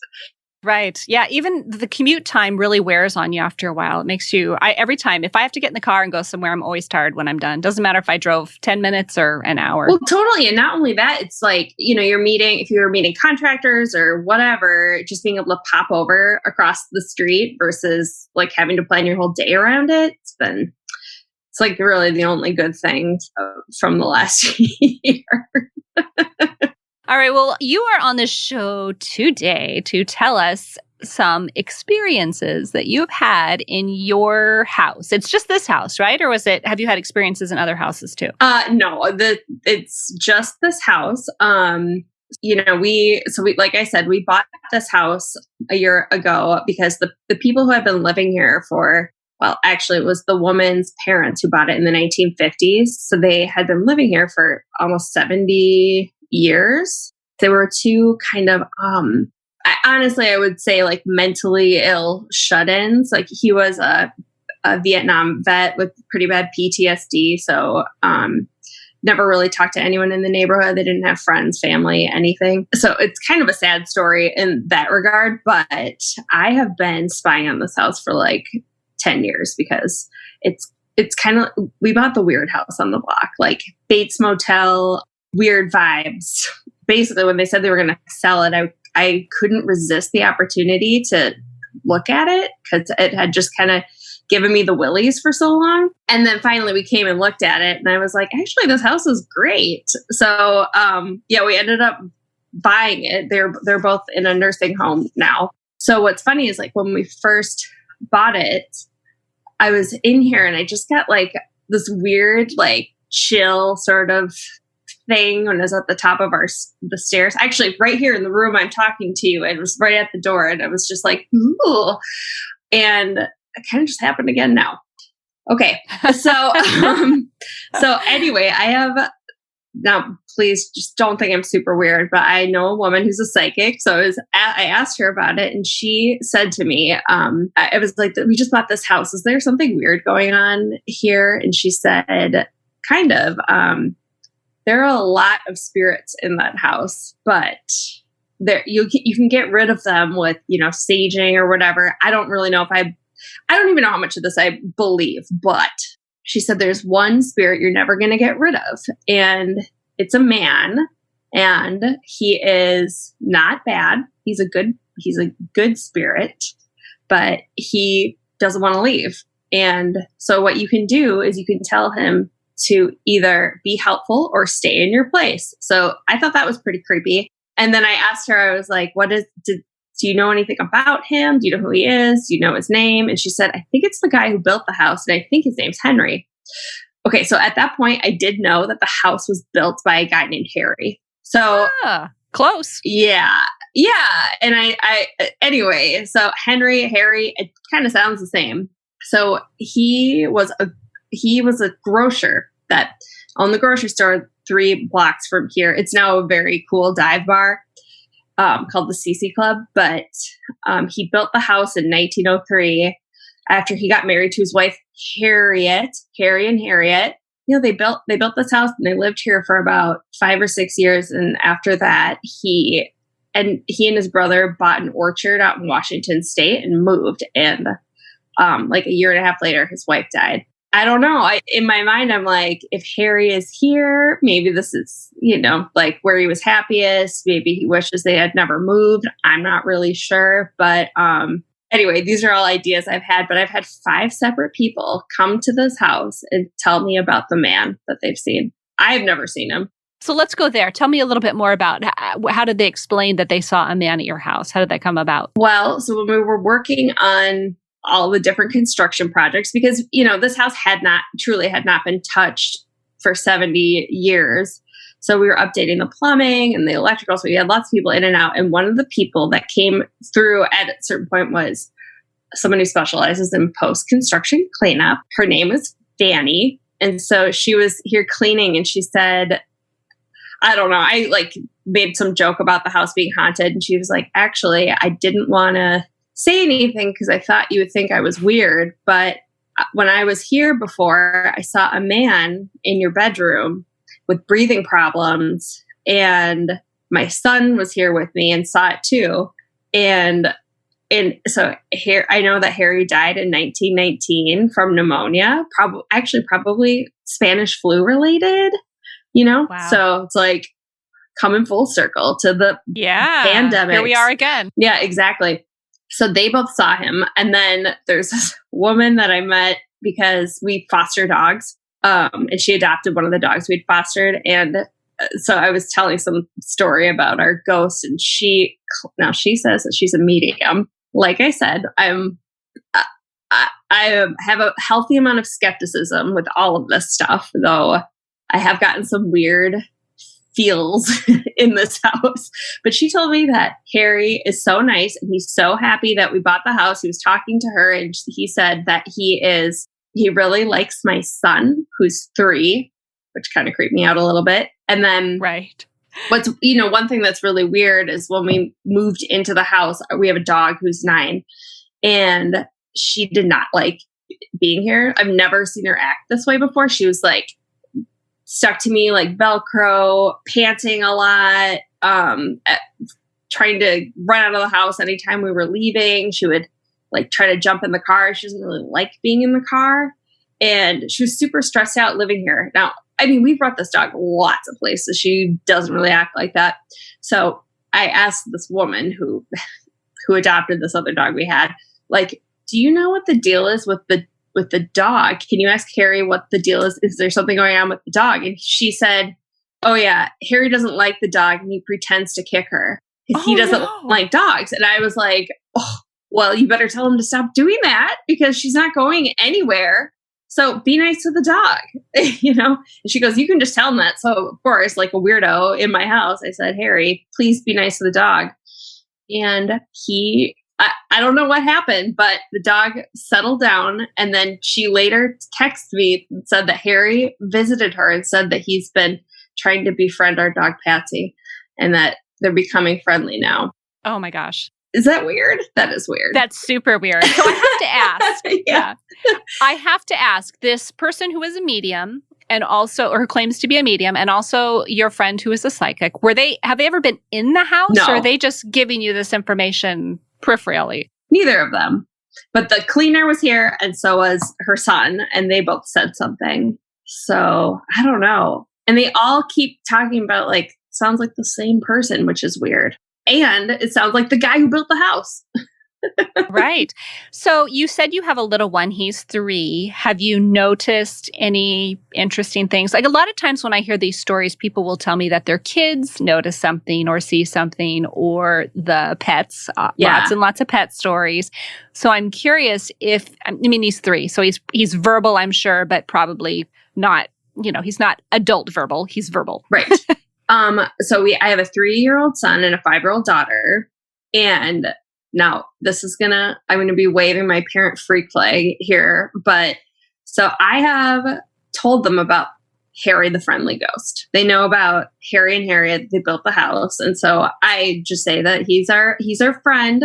Right. Yeah. Even the commute time really wears on you after a while. It makes you, every time, if I have to get in the car and go somewhere, I'm always tired when I'm done. Doesn't matter if I drove 10 minutes or an hour. Well, totally. And not only that, it's like, if you're meeting contractors or whatever, just being able to pop over across the street versus like having to plan your whole day around it. It's like really the only good thing from the last year. All right. Well, you are on the show today to tell us some experiences that you've had in your house. It's just this house, right? Or have you had experiences in other houses too? No, it's just this house. Like I said, we bought this house a year ago because the people who have been living here actually it was the woman's parents who bought it in the 1950s. So they had been living here for almost 70 years. There were two kind of, I would say like mentally ill shut-ins. Like he was a Vietnam vet with pretty bad PTSD. So never really talked to anyone in the neighborhood. They didn't have friends, family, anything. So it's kind of a sad story in that regard. But I have been spying on this house for like 10 years because it's kind of, we bought the weird house on the block, like Bates Motel, weird vibes. Basically, when they said they were going to sell it, I couldn't resist the opportunity to look at it because it had just kind of given me the willies for so long. And then finally we came and looked at it and I was like, actually, this house is great. So, we ended up buying it. They're both in a nursing home now. So what's funny is like when we first bought it, I was in here and I just got like this weird, like chill sort of thing when I was at the top of the stairs. Actually, right here in the room I'm talking to you, it was right at the door, and I was just like, ooh. And it kind of just happened again now. Okay, so anyway, I have now. Please just don't think I'm super weird, but I know a woman who's a psychic. So I asked her about it, and she said to me, "I was like, we just bought this house. Is there something weird going on here?" And she said, "Kind of." There are a lot of spirits in that house, but you can get rid of them with, saging or whatever. I don't really know I don't even know how much of this I believe, but she said there's one spirit you're never going to get rid of. And it's a man, and he is not bad. He's a good spirit, but he doesn't want to leave. And so what you can do is you can tell him to either be helpful or stay in your place. So I thought that was pretty creepy. And then I asked her, I was like, do you know anything about him? Do you know who he is? Do you know his name? And she said, I think it's the guy who built the house. And I think his name's Henry. Okay. So at that point, I did know that the house was built by a guy named Harry. So close. Yeah. Yeah. And anyway, so Harry, it kind of sounds the same. So he was a grocer that owned the grocery store 3 blocks from here. It's now a very cool dive bar called the Stacy Club. But he built the house in 1903 after he got married to his wife, Harry and Harriet. They built this house and they lived here for about 5 or 6 years. And after that, he and his brother bought an orchard out in Washington State and moved. And like a year and a half later, his wife died. I don't know. In my mind, I'm like, if Harry is here, maybe this is, like where he was happiest. Maybe he wishes they had never moved. I'm not really sure. But anyway, these are all ideas I've had. But I've had 5 separate people come to this house and tell me about the man that they've seen. I've never seen him. So let's go there. Tell me a little bit more about how did they explain that they saw a man at your house? How did that come about? Well, so when we were working on all the different construction projects, because, this house had not been touched for 70 years. So we were updating the plumbing and the electrical. So we had lots of people in and out. And one of the people that came through at a certain point was someone who specializes in post-construction cleanup. Her name is Fanny. And so she was here cleaning and she said, I don't know, I made some joke about the house being haunted. And she was like, actually, I didn't want to say anything because I thought you would think I was weird. But when I was here before, I saw a man in your bedroom with breathing problems. And my son was here with me and saw it too. And And so here, I know that Harry died in 1919 from pneumonia, probably Spanish flu related, Wow. So it's like coming full circle to the pandemic. Here we are again. Yeah, exactly. So they both saw him. And then there's this woman that I met because we foster dogs. And she adopted one of the dogs we'd fostered. And so I was telling some story about our ghost, and she says that she's a medium. Like I said, I have a healthy amount of skepticism with all of this stuff, though I have gotten some weird feels in this house. But she told me that Harry is so nice and he's so happy that we bought the house. He was talking to her, and he said that he really likes my son, who's 3, which kind of creeped me out a little bit. And then what's, one thing that's really weird is when we moved into the house, we have a dog who's 9, and she did not like being here. I've never seen her act this way before. She was like stuck to me like Velcro, panting a lot, trying to run out of the house anytime we were leaving. She would like try to jump in the car. She doesn't really like being in the car. And she was super stressed out living here. Now, I mean, we've brought this dog lots of places. She doesn't really act like that. So I asked this woman who adopted this other dog we had, like, do you know what the deal is with the dog? Can you ask Harry what the deal is? Is there something going on with the dog? And she said, oh yeah, Harry doesn't like the dog and he pretends to kick her. He doesn't like dogs. And I was like, oh, well, you better tell him to stop doing that because she's not going anywhere. So be nice to the dog, And she goes, you can just tell him that. So of course, like a weirdo in my house, I said, Harry, please be nice to the dog. And I don't know what happened, but the dog settled down. And then she later texted me and said that Harry visited her and said that he's been trying to befriend our dog, Patsy, and that they're becoming friendly now. Oh my gosh. Is that weird? That is weird. That's super weird. So I have to ask. Yeah. I have to ask this person who is a medium and also, or who claims to be a medium, and also your friend who is a psychic. Have they ever been in the house? No. Or are they just giving you this information peripherally? Neither of them. But the cleaner was here and so was her son, and they both said something. So I don't know. And they all keep talking about like, sounds like the same person, which is weird. And it sounds like the guy who built the house. Right. So you said you have a little one. He's 3. Have you noticed any interesting things? Like a lot of times when I hear these stories, people will tell me that their kids notice something or see something, or the pets, lots and lots of pet stories. So I'm curious he's 3, so he's verbal, I'm sure, but probably not, he's not adult verbal. He's verbal. Right. So I have a 3-year-old son and a 5-year-old daughter. And now I'm going to be waving my parent freak flag here. But so I have told them about Harry, the friendly ghost. They know about Harry and Harriet. They built the house. And so I just say that he's our friend,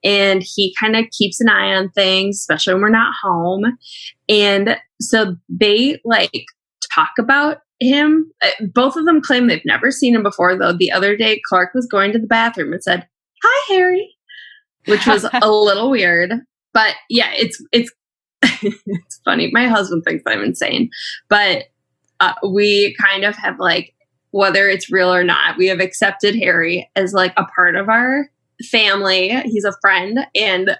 and he kind of keeps an eye on things, especially when we're not home. And so they like talk about him. Both of them claim they've never seen him before, though. The other day, Clark was going to the bathroom and said, "Hi, Harry," which was a little weird. But yeah, it's it's funny. My husband thinks I'm insane, but we kind of have like, whether it's real or not, we have accepted Harry as like a part of our family. He's a friend, and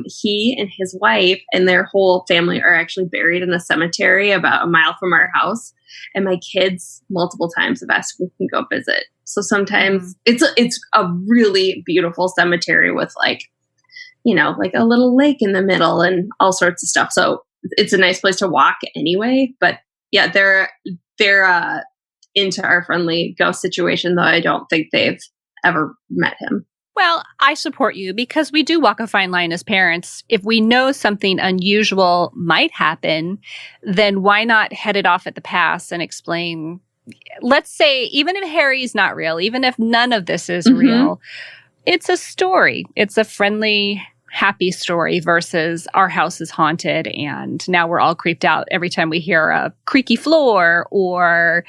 he and his wife and their whole family are actually buried in a cemetery about a mile from our house. And my kids multiple times have asked if we can go visit. So sometimes it's a really beautiful cemetery with like, like a little lake in the middle and all sorts of stuff. So it's a nice place to walk anyway. But yeah, they're into our friendly ghost situation, though I don't think they've ever met him. Well, I support you because we do walk a fine line as parents. If we know something unusual might happen, then why not head it off at the pass and explain? Let's say, even if Harry's not real, even if none of this is real, it's a story. It's a friendly, happy story versus our house is haunted and now we're all creeped out every time we hear a creaky floor or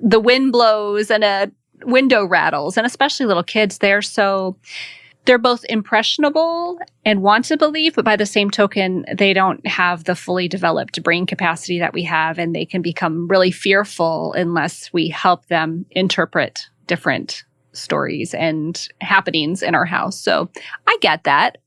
the wind blows and a window rattles. And especially little kids, they're so They're both impressionable and want to believe, but by the same token, they don't have the fully developed brain capacity that we have, and they can become really fearful unless we help them interpret different stories and happenings in our house. So I get that.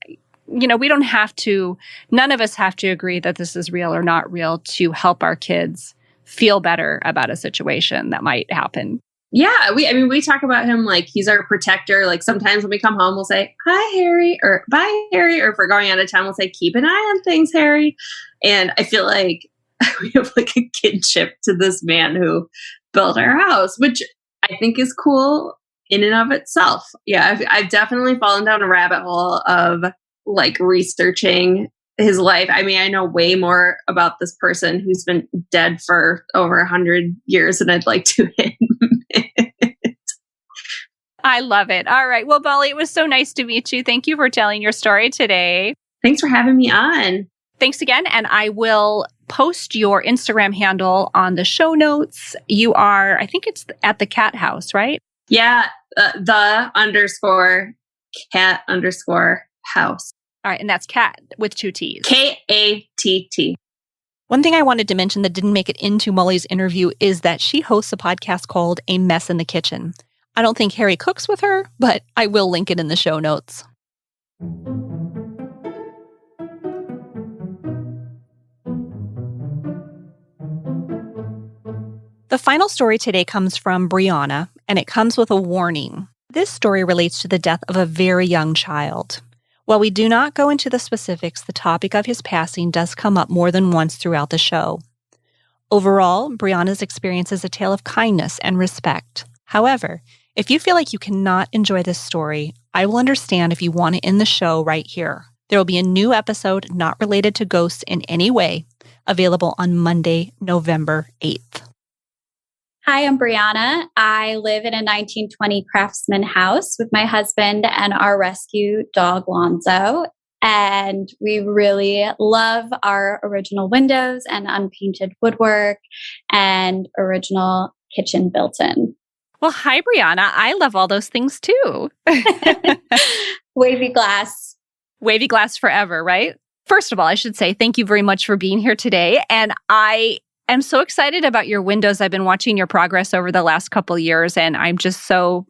We don't have to, none of us have to agree that this is real or not real to help our kids feel better about a situation that might happen. Yeah, we talk about him like he's our protector. Like sometimes when we come home, we'll say, "Hi, Harry," or "Bye, Harry," or if we're going out of town, we'll say, "Keep an eye on things, Harry." And I feel like we have like a kinship to this man who built our house, which I think is cool in and of itself. Yeah, I've definitely fallen down a rabbit hole of like researching his life. I mean, I know way more about this person who's been dead for over 100 years than I'd like to admit. I love it. All right. Well, Molly, it was so nice to meet you. Thank you for telling your story today. Thanks for having me on. Thanks again. And I will post your Instagram handle on the show notes. You are, I think it's at the cat house, right? Yeah. _cat_house. All right. And that's cat with 2 T's. KATT. One thing I wanted to mention that didn't make it into Molly's interview is that she hosts a podcast called A Mess in the Kitchen. I don't think Harry cooks with her, but I will link it in the show notes. The final story today comes from Brianna, and it comes with a warning. This story relates to the death of a very young child. While we do not go into the specifics, the topic of his passing does come up more than once throughout the show. Overall, Brianna's experience is a tale of kindness and respect. However, if you feel like you cannot enjoy this story, I will understand if you want to end the show right here. There will be a new episode not related to ghosts in any way, available on Monday, November 8th. Hi, I'm Brianna. I live in a 1920 craftsman house with my husband and our rescue dog, Lonzo. And we really love our original windows and unpainted woodwork and original kitchen built in. Well, hi, Brianna. I love all those things too. Wavy glass. Wavy glass forever, right? First of all, I should say thank you very much for being here today. And I'm so excited about your windows. I've been watching your progress over the last couple of years, and I'm just so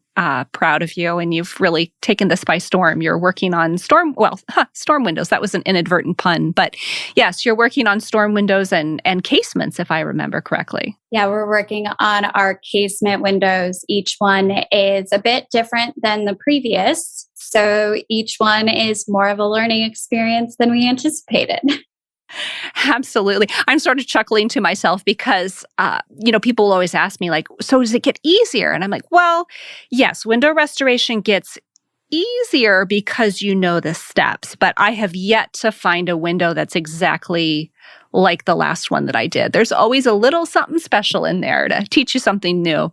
proud of you. And you've really taken this by storm. You're working on storm windows. That was an inadvertent pun. But yes, you're working on storm windows and casements, if I remember correctly. Yeah, we're working on our casement windows. Each one is a bit different than the previous. So each one is more of a learning experience than we anticipated. Absolutely. I'm sort of chuckling to myself because, people always ask me like, so does it get easier? And I'm like, well, yes, window restoration gets easier because you know the steps, but I have yet to find a window that's exactly like the last one that I did. There's always a little something special in there to teach you something new.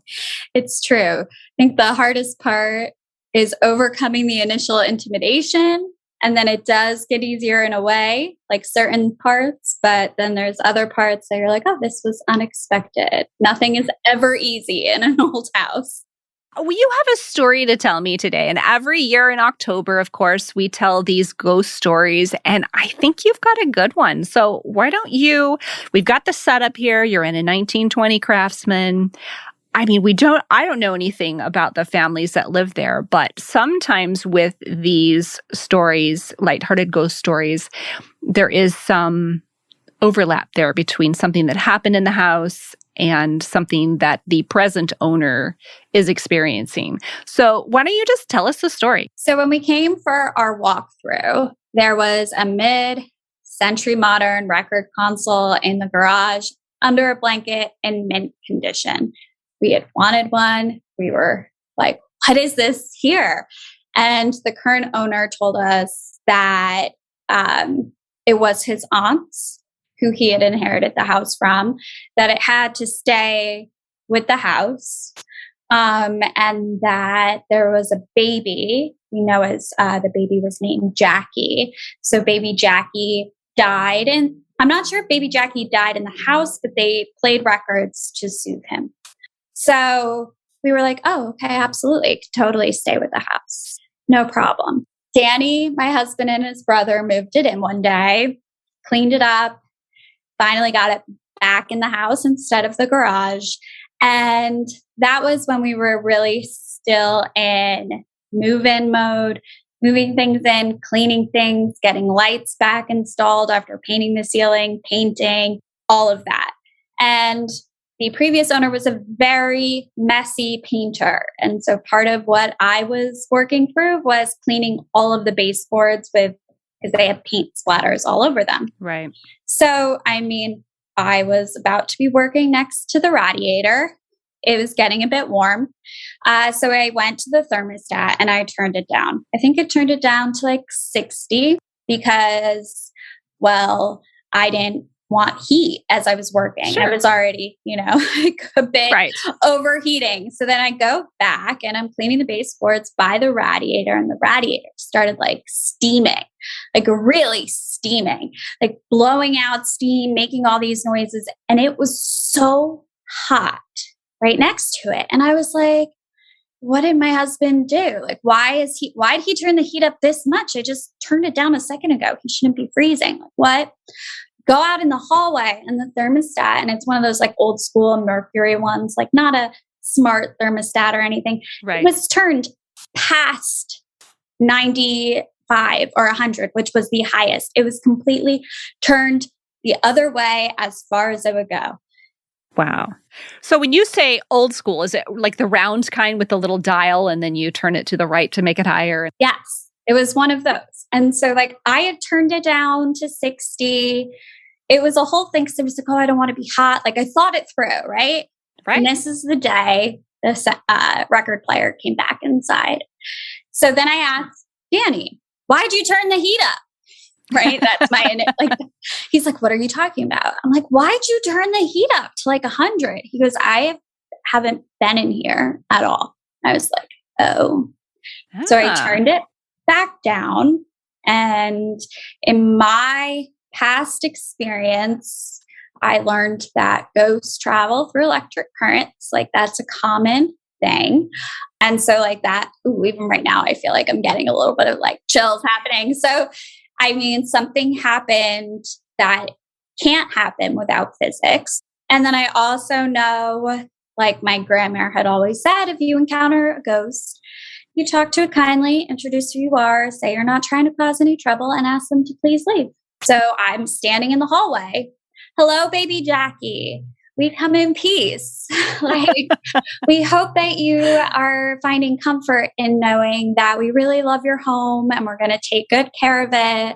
It's true. I think the hardest part is overcoming the initial intimidation. And then it does get easier in a way, like certain parts, but then there's other parts that you're like, oh, this was unexpected. Nothing is ever easy in an old house. Well, you have a story to tell me today. And every year in October, of course, we tell these ghost stories. And I think you've got a good one. So why don't we've got the setup here. You're in a 1920 Craftsman. I mean, I don't know anything about the families that live there, but sometimes with these stories, lighthearted ghost stories, there is some overlap there between something that happened in the house and something that the present owner is experiencing. So why don't you just tell us the story? So when we came for our walkthrough, there was a mid-century modern record console in the garage under a blanket in mint condition. We had wanted one. We were like, what is this here? And the current owner told us that it was his aunt's, who he had inherited the house from, that it had to stay with the house, and that there was a baby. We know as the baby was named Jackie. So baby Jackie died. And I'm not sure if baby Jackie died in the house, but they played records to soothe him. So we were like, oh, okay, absolutely. Totally stay with the house. No problem. Danny, my husband, and his brother moved it in one day, cleaned it up, finally got it back in the house instead of the garage. And that was when we were really still in move-in mode, moving things in, cleaning things, getting lights back installed after painting the ceiling, painting, all of that. And the previous owner was a very messy painter. And so part of what I was working through was cleaning all of the baseboards because they had paint splatters all over them. Right. So, I mean, I was about to be working next to the radiator. It was getting a bit warm. So I went to the thermostat and I turned it down. I think I turned it down to like 60 because, well, I didn't want heat as I was working. Sure. I was already, like a bit overheating. So then I go back and I'm cleaning the baseboards by the radiator, and the radiator started like steaming, like really steaming, like blowing out steam, making all these noises. And it was so hot right next to it. And I was like, what did my husband do? Like, why did he turn the heat up this much? I just turned it down a second ago. He shouldn't be freezing. Like, what? Go out in the hallway and the thermostat, and it's one of those like old school Mercury ones, like not a smart thermostat or anything. Right. It was turned past 95 or 100, which was the highest. It was completely turned the other way as far as it would go. Wow. So when you say old school, is it like the round kind with the little dial and then you turn it to the right to make it higher? Yes, it was one of those. And so like I had turned it down to 60. It was a whole thing. So I was like, oh, I don't want to be hot. Like I thought it through, right? Right. And this is the day the record player came back inside. So then I asked Danny, why'd you turn the heat up? Right. That's my, he's like, what are you talking about? I'm like, why'd you turn the heat up to like 100? He goes, I haven't been in here at all. I was like, oh. So I turned it back down. And in my past experience, I learned that ghosts travel through electric currents. Like that's a common thing. And so like that, even right now, I feel like I'm getting a little bit of like chills happening. So I mean, something happened that can't happen without physics. And then I also know, like my grandmother had always said, if you encounter a ghost, you talk to it kindly, introduce who you are, say you're not trying to cause any trouble, and ask them to please leave. So I'm standing in the hallway. Hello, baby Jackie. We come in peace. Like, we hope that you are finding comfort in knowing that we really love your home and we're going to take good care of it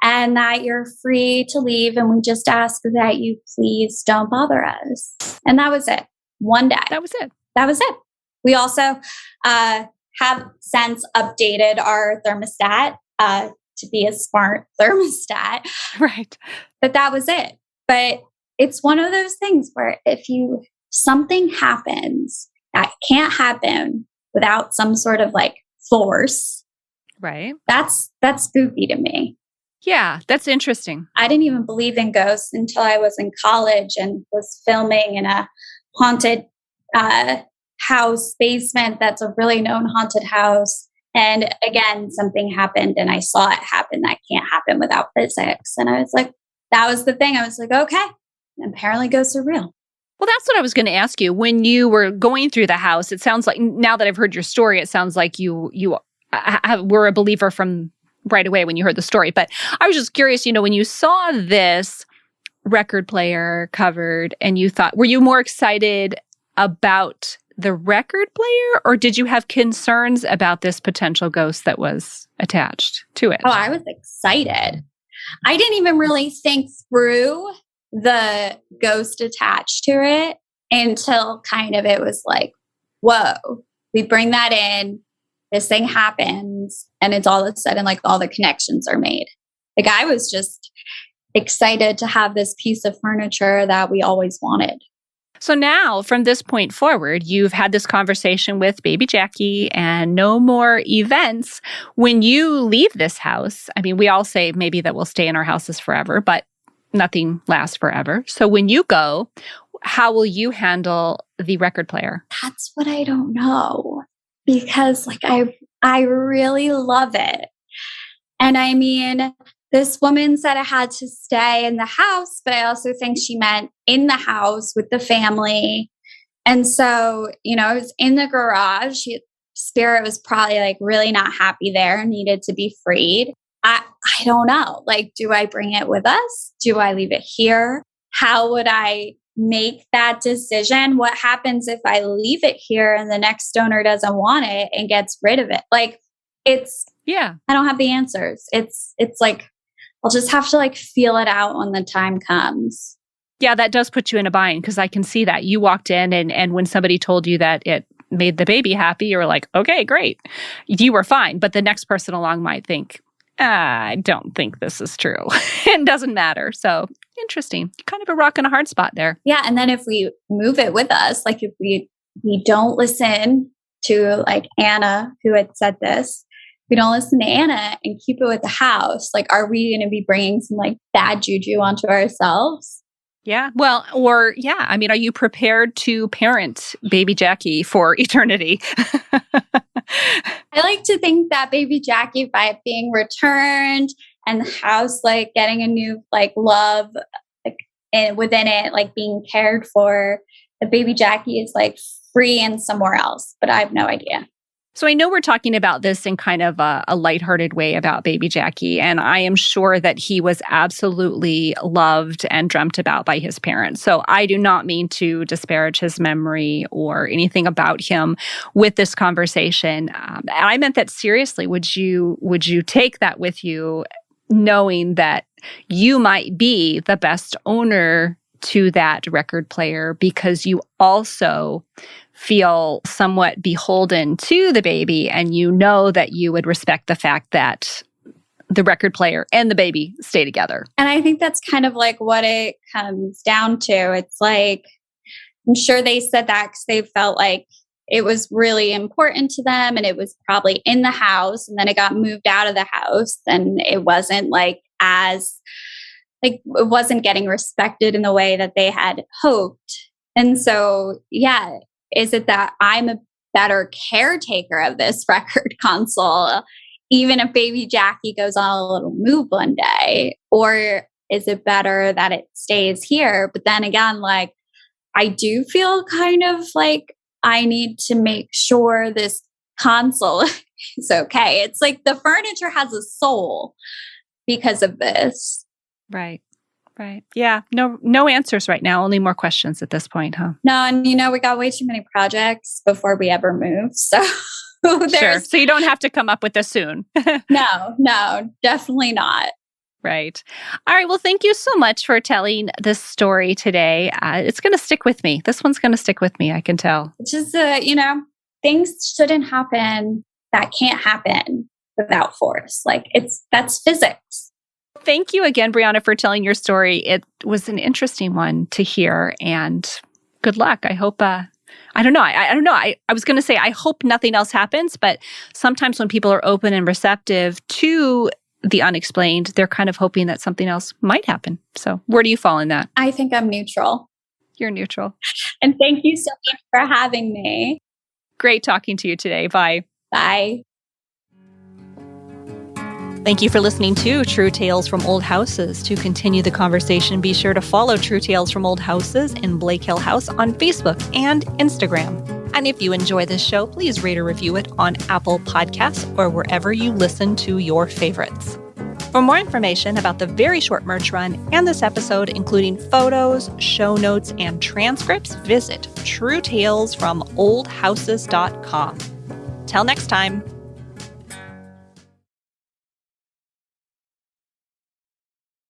and that you're free to leave. And we just ask that you please don't bother us. And that was it. One day. That was it. That was it. We also have since updated our thermostat to be a smart thermostat. Right. But that was it. But it's one of those things where if something happens that can't happen without some sort of like force, right? That's spooky to me. Yeah, that's interesting. I didn't even believe in ghosts until I was in college and was filming in a haunted house basement. That's a really known haunted house. And again, something happened and I saw it happen that can't happen without physics. And I was like, that was the thing. I was like, okay. Apparently ghosts are real. Well, that's what I was going to ask you. When you were going through the house, it sounds like, now that I've heard your story, it sounds like you were a believer from right away when you heard the story. But I was just curious, when you saw this record player covered and you thought, were you more excited about the record player or did you have concerns about this potential ghost that was attached to it? Oh, I was excited. I didn't even really think through the ghost attached to it until kind of it was like, whoa, we bring that in, this thing happens, and it's all of a sudden like all the connections are made. Like I was just excited to have this piece of furniture that we always wanted. So now, from this point forward, you've had this conversation with baby Jackie and no more events. When you leave this house, I mean, we all say maybe that we'll stay in our houses forever, but nothing lasts forever. So when you go, how will you handle the record player? That's what I don't know because like I really love it. And I mean, this woman said I had to stay in the house, but I also think she meant in the house with the family. And so, I was in the garage. Spirit was probably like really not happy there and needed to be freed. I don't know. Like, do I bring it with us? Do I leave it here? How would I make that decision? What happens if I leave it here and the next donor doesn't want it and gets rid of it? Like, I don't have the answers. It's like, I'll just have to like feel it out when the time comes. Yeah, that does put you in a bind because I can see that. You walked in and when somebody told you that it made the baby happy, you were like, okay, great. You were fine. But the next person along might think, I don't think this is true. It doesn't matter. So interesting. Kind of a rock and a hard spot there. Yeah. And then if we move it with us, like if we don't listen to like Anna, who had said this, we don't listen to Anna and keep it with the house, like, are we going to be bringing some like bad juju onto ourselves? Yeah. Well, or I mean, are you prepared to parent baby Jackie for eternity? I like to think that baby Jackie, by it being returned and the house like getting a new like love like and within it, like being cared for, the baby Jackie is like free and somewhere else, but I have no idea. So I know we're talking about this in kind of a lighthearted way about baby Jackie, and I am sure that he was absolutely loved and dreamt about by his parents. So I do not mean to disparage his memory or anything about him with this conversation. I meant that seriously. Would you take that with you, knowing that you might be the best owner to that record player because you also feel somewhat beholden to the baby, and you know that you would respect the fact that the record player and the baby stay together. And I think that's kind of like what it comes down to. It's like, I'm sure they said that because they felt like it was really important to them and it was probably in the house, and then it got moved out of the house and it wasn't like it wasn't getting respected in the way that they had hoped. And so, is it that I'm a better caretaker of this record console, even if baby Jackie goes on a little move one day? Or is it better that it stays here? But then again, like, I do feel kind of like I need to make sure this console is okay. It's like the furniture has a soul because of this. Right. Yeah. No answers right now. Only more questions at this point, huh? No, and we got way too many projects before we ever move. So sure. So you don't have to come up with this soon. No, definitely not. Right. All right. Well, thank you so much for telling this story today. It's going to stick with me. This one's going to stick with me. I can tell. It's just, things shouldn't happen that can't happen without force. Like that's physics. Thank you again, Brianna, for telling your story. It was an interesting one to hear, and good luck. I hope, I don't know. I don't know. I was going to say, I hope nothing else happens, but sometimes when people are open and receptive to the unexplained, they're kind of hoping that something else might happen. So where do you fall in that? I think I'm neutral. You're neutral. And thank you so much for having me. Great talking to you today. Bye. Bye. Thank you for listening to True Tales from Old Houses. To continue the conversation, be sure to follow True Tales from Old Houses in Blake Hill House on Facebook and Instagram. And if you enjoy this show, please rate or review it on Apple Podcasts or wherever you listen to your favorites. For more information about the very short merch run and this episode, including photos, show notes, and transcripts, visit truetalesfromoldhouses.com. Till next time.